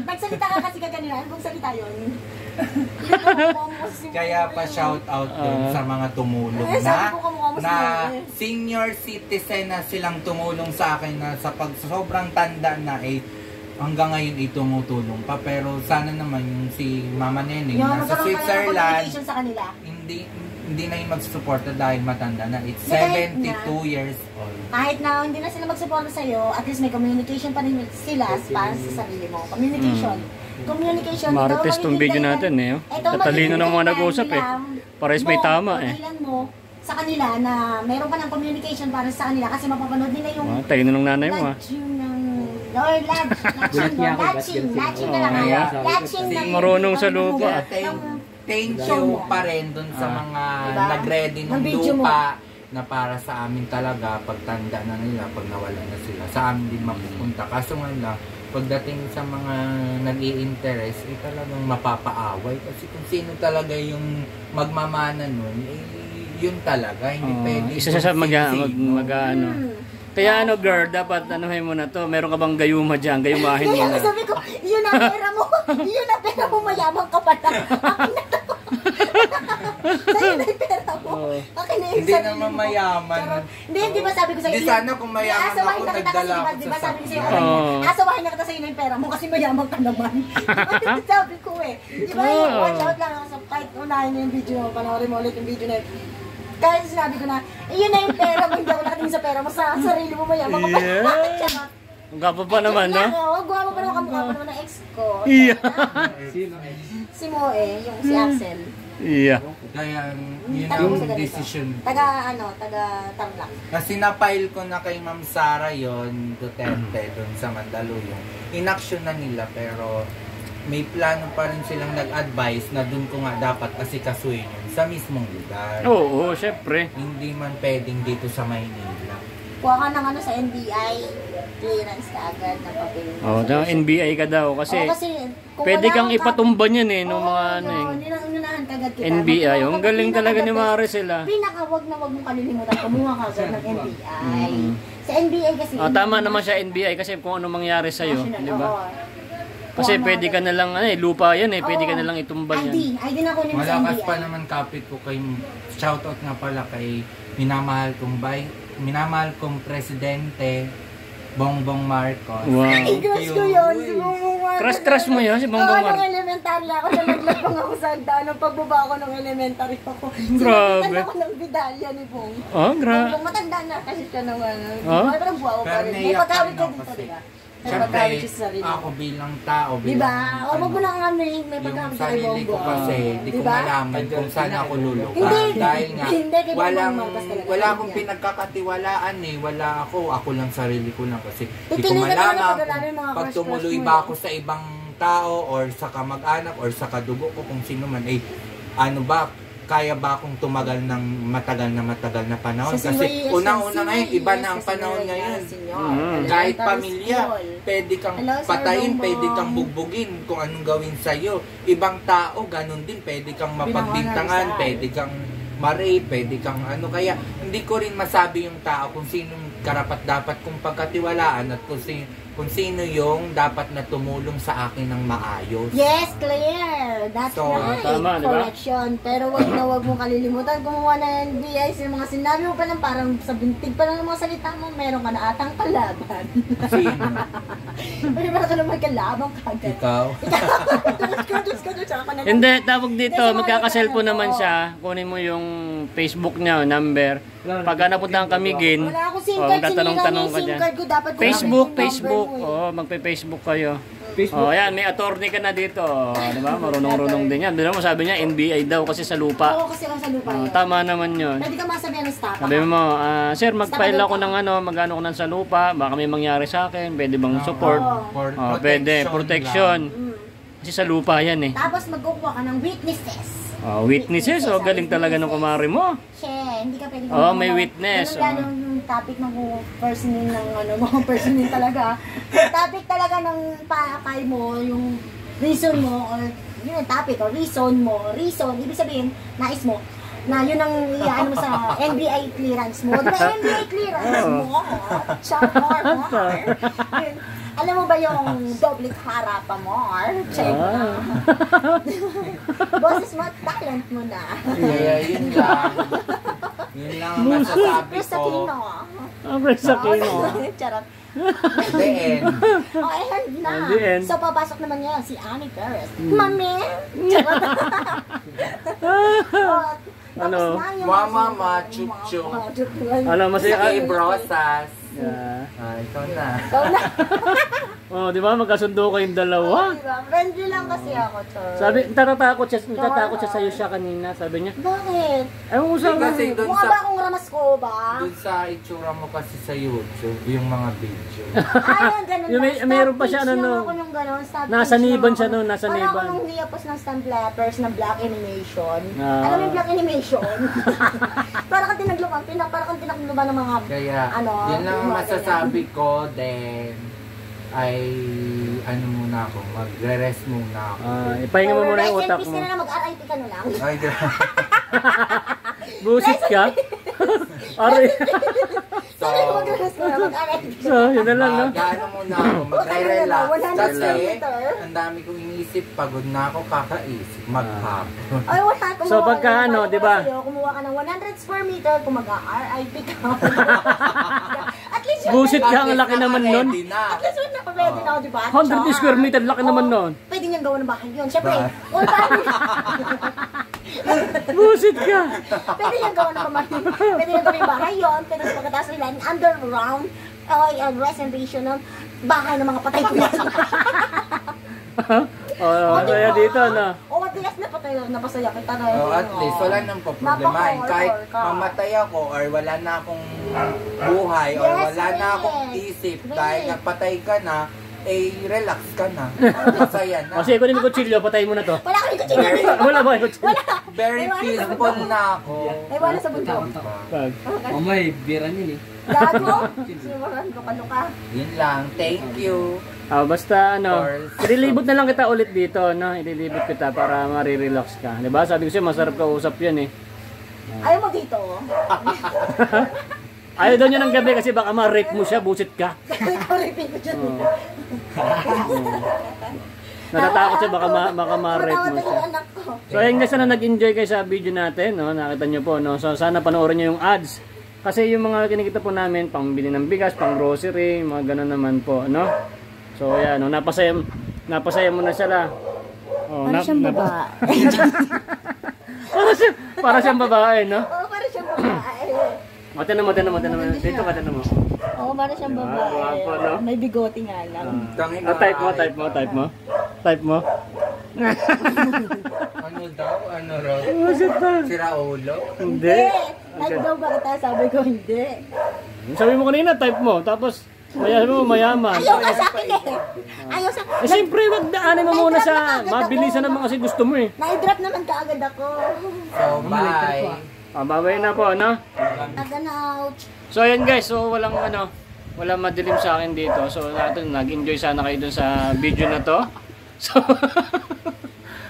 Nagsalita ka kasi ka kanina. Ano bang salita yun? Kaya pa shout out dun sa mga tumulong Eh, sabi ko kamukha mo si na Meme. senior citizen na silang tumulong sa akin na sa pag sobrang tanda na eh hanggang ngayon ay tumutulong pa. Pero sana naman yung si Mama Neneng Yung nasa magkaroon ka ng Switzerland, communication sa kanila. hindi na yung magsusuporta dahil matanda na. It's 72 years old. Kahit na hindi na sila magsuporta sa'yo, at least may communication pa rin sila para sa sarili mo. Communication. Communication. Marites tong video natin eh. Tatalino ng mga nag-uusap eh. Pares may tama eh. Mo sa kanila na meron ka ng communication para sa kanila kasi mapapanood nila yung tayo na ng nanay mo ah. Latching na lang. Latching ng marunong sa lupa. Thank you pa rin dun sa mga nag-ready ng lupa na para sa amin talaga pagtanda na nila, pag nawala na sila. Sa amin din mapupunta. Kaso nga lang, pagdating sa mga nag-i-interest, talagang mapapaaway. Kasi kung sino talaga yung magmamana nun, yun talaga. Hindi pwede. Isa siya mag-ano. Kaya girl, dapat anuhin mo na to. Meron ka bang gayuma dyan? Gayumahin mo na. Sabi ko, yun ang pera mo. Yun ang pera mo, mayamang ka pala. Akin na to. Sa'yo na yung pera mo. Akin na yung hindi naman mayaman. Hindi ba sabi ko sa'yo? Hindi sana kung mayaman ako, nagdala ako sa diba sabi ko sa'yo, asawahin na kita sa'yo na yung pera mo kasi mayaman ka naman. Sabi ko eh. Diba watch out lang ako sa kahit unahin niyo yung video, panoorin mo ulit yung video na yun. Kaya sinabi ko na, yun na yung pera mo, hindi ako nakatingin sa pera mo, sa sarili mo mayaman ka pa. Ang gwapo pa naman, no? Oo, gwapo pa naman, kamukha pa naman ng ex ko. Iya. Si Moe, yung si Axel. Iya. Kaya yun ang decision. Taga Tarlac. Kasi na-file ko na kay Ma'am Sara yon Duterte doon sa Mandaluyong. In-action na nila pero may plano pa rin silang nag-advise na doon ko nga dapat asikasuhin yun sa mismong lugar. Oo, syempre. Hindi man pwedeng dito sa Maynila. Kuha ka ng sa NBI clearance ka agad ng papel. NBI ka daw kasi, pwede kang ipatumba niyan eh nung mga ano eh. Unahan kagad kita. NBI, ang galing talaga ni Mare sila. Pinakawag na wag mong kalilimutan, kumuha ka agad ng NBI. Sa NBI kasi. Tama naman siya NBI kasi kung ano mangyari sa'yo, di ba? Kasi pwede ka na lang, lupa yan eh, pwede ka na lang itumba yan. ID na kunin mo sa NBI. Malakas pa naman kapit ko kay, shoutout nga pala kay minamahal kong presidente, Bongbong Marcos. Wow. Crush ko yun, si Bongbong Marcos. Crush mo yun, si Bongbong Marcos? Nung elementary ako, nalaglapang ako sa hagdan. Nung pagbaba ako nung elementary ako. Grabe. Sinabitan ako ng medalya ni Bong. Grabe. Bongbong, matanda na kasi siya nung ano. Parang buwa ko pa Pero rin. May naiyak pagkawit ka ako dito, kasi. diba? Siyempre, ako bilang tao, diba? Wag mo lang may yung pagkakita kay sarili ko Bongbong. kasi, di ko malaman kung saan ako lulukan. Hindi. Dahil nga, Hindi, kay Bongbong Marcos talaga. wala akong pinagkakatiwalaan eh. Wala ako lang sarili ko lang kasi di ko Pipiliin ka naman malaman pag-alala yung mga pag crush-crush tumuloy mo ba eh. ako sa ibang tao or sa kamag-anak or sa kadugo ko kung sino man eh, ano ba, kaya ba akong tumagal ng matagal na panahon? Kasi unang-una ngayon, iba na ang panahon ngayon. Kahit pamilya, pwede kang patayin, pwede kang bugbugin kung anong gawin sa'yo. Ibang tao, ganun din, pwede kang mapagbintangan, pwede kang ma-rape, pwede kang ano. Kaya hindi ko rin masabi yung tao kung sinong karapat-dapat kong pagkatiwalaan at kung sino yung dapat na tumulong sa akin ng maayos. Yes, Claire! That's right. Tama, diba? Correction. Pero wag mong kalilimutan gumawa ng NBI sa mga sinabi mo pa lang parang sa bintig pa lang ng mga salita mo, meron ka na atang kalaban. Sino? Meron ka naman kalabang kagad. Ikaw? Hindi, tawag dito, magkaka-cellphone naman siya. Kunin mo yung Facebook niya, number. Pag napuntahan kami, Gin, wala akong SIM card, magtatanong-tanong ka SIM dyan. card ko, dapat Facebook. Magpe-Facebook kayo. Ayan, may attorney ka na dito. Diba? Marunong-runong din yan. Diba mo sabi niya, NBI daw kasi sa lupa. Oo, kasi ako sa lupa yun. Tama naman yun. Pwede ka masabihan ng staff. Sabi mo, sir, mag-file ako ng magano ko ng sa lupa, baka may mangyari sa akin, pwede bang support? Pwede, protection. Kasi sa lupa yan eh. Tapos magkukuha ka ng witnesses. Witnesses, galing talaga ng kumari mo. Hindi ka pwede may witness. Ganun yung topic ng personin ng mga personin talaga. Topic talaga ng pakay mo, yung reason mo, or yun yung topic, or reason mo. Reason, ibig sabihin, nais mo, na yun ang iaan mo sa NBI clearance mo. Diba NBI clearance mo? Chakor mo. Alam mo ba yung doble harapa mo? Check na. Boses mo, talent mo na. Yeah, yun lang. Yun lang ang masasabi ko. Sa kino. Charot. The end. Oh, end na. The end. So, papasok naman niya si Annie Perez. Mami! Ano? Mama, chup-chup. Ano, masaya ka? Brosas. Yeah. Ikaw na. Ikaw na. Oh, di ba magkasundo kayong dalawa? Diba? Friendly lang kasi ako, Chor. Sabi, natatakot siya sa'yo siya kanina, sabi niya. Bakit? Ewan ko sa Kasi doon Mukha sa... ba akong ramas ko ba? Doon sa itsura mo kasi sa YouTube, yung mga video. Ayun, ganun Yung lang. meron pa siya, Stop ano, page lang ako nung ganun. Stop nasa page Niban lang siya ako. nun, nasa Parang Niban. ako nung niyapos ng stamp letters ng black animation. Ah. Alam mo yung black animation? Parang kang tinakluban ng mga... Kaya, ano, yun lang ang mga masasabi ko, then, ay, ano muna ako, magre-rest muna ako. Ipahinga mo muna yung utak Rest in peace mo. ka na lang, mag-RIP ka na lang. Ay, grabe. Busit ka? Ari. So, Mag-rest ka na, mag-RIP. So, yun na lang, no? Gaano muna ako, magre-relax. 100 Kasi, meter. ang dami kong iniisip, pagod na ako, kakaisip, maghapon. Ay, wala. Kumuha So, pagka ka ng- ano, di ba? sa'yo, kumuha ka ng 100 square meter, kung mag-RIP ka. At least yun. Busit ka, ang laki naman nun. Ready na. At least yun, nakapwede na ako, di ba? 100 square meter, laki naman nun. Pwede niyang gawa ng bahay yun. Siyempre, Ba? all time. Busit ka. Pwede niyang gawa ng bahay. Pwede niyang gawa ng bahay yun. Pero pagkatapos nila, underground, reservation ng bahay ng mga patay ko yan. Masaya dito, no? O, at least napasaya kita na. Oh, at least, wala nang problemahin. Kahit mamatay ako or wala na akong buhay or Yes, wala na akong yes. isip Yes. dahil nagpatay ka na, eh, relax ka na. Masaya na. O sige, kunin mo kutsilyo, patayin mo na to. Wala ka rin kutsilyo. Wala ba yung kutsilyo? Wala. Very peaceful na ako. Ay, wala sa bundok. Pag. Oh, may bira yun eh. Gago. Sinuwaran, luka-luka. Yun lang. Thank you. Basta ano, Or- ililibot na lang kita ulit dito, no? Ililibot kita para marirelax ka. 'Di ba? Sabi ko sa'yo, masarap ka usap 'yan eh. Ayaw mo dito. Ayaw daw niya ng gabi kasi baka ma-rape mo siya, busit ka. Ikaw ripin ko dyan. Natatakot siya baka ma-rape mo Matawad siya. yung anak ko. So ayun guys, sana nag-enjoy kayo sa video natin, no? Nakita niyo po, no? So sana panoorin niyo yung ads. Kasi yung mga kinikita po namin, pangbili ng bigas, pang grocery, mga ganun naman po, no? So ayan, no? Napasaya mo na sila. Oh, Para siyang babae. para siyang babae, no? Oo, para siyang babae. Tinan mo. Dito ka, tinan mo. Oo, para siyang babae. Guwapo, no? May bigote nga lang. Type mo. Ano daw? Ano raw? Busit pa. Si Raulo? Hindi. Like daw ba kita? Sabi ko hindi. Sabi mo kanina, type mo. Tapos, mayaman. Ayaw ka sa akin eh. Ayaw sa Eh, siyempre, wag daanin mo muna sa mabilisan naman kasi gusto mo eh. Na-drop naman kaagad ako. So, bye. Babay na po, no? Agan out. So, ayan guys. So, walang madilim sa akin dito. So, natin, nag-enjoy sana kayo dun sa video na to.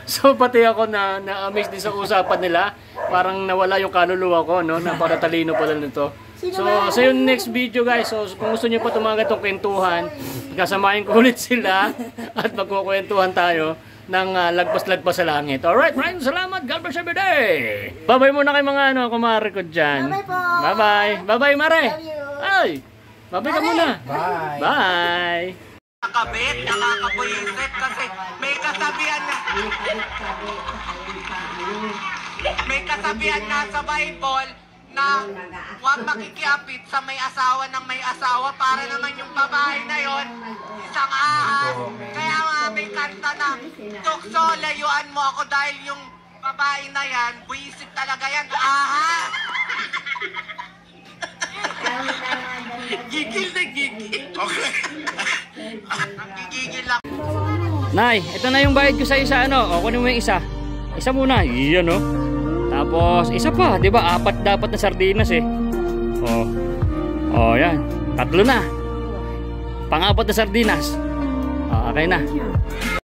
So, pati ako na-amaze din sa usapan nila. Parang nawala yung kaluluwa ko, no? Napakatalino pala nito. So, sa yung next video guys, so kung gusto niyo pa tumaga itong kwentuhan, kasamahin ko ulit sila at magkukwentuhan tayo ng lagpas-lagpas sa langit. Alright, maraming salamat. God bless every day. Bye-bye muna kay mga kumare ko dyan. Bye-bye po. Bye-bye. Bye-bye, Mare. Love you. Ay, bye-bye ka muna. Bye. Bye. Nakakabit, nakakabuisit kasi may kasabihan na sa Bible na huwag makikiapit sa may asawa ng may asawa para naman yung babae na yon isang ahas. Kaya nga may kanta na, tukso, layuan mo ako dahil yung babae na yan, buisit talaga yan, ahas! Gigil na gigil. Okay. Nagigigil lang. Nay, ito na yung bayad ko sa isa, ano? O, kunin mo yung isa. Isa muna. Iyan, no? Tapos, isa pa. Di ba? 4 dapat na sardinas, eh. O, yan. 3 na. Pang-4 na sardinas. Okay na.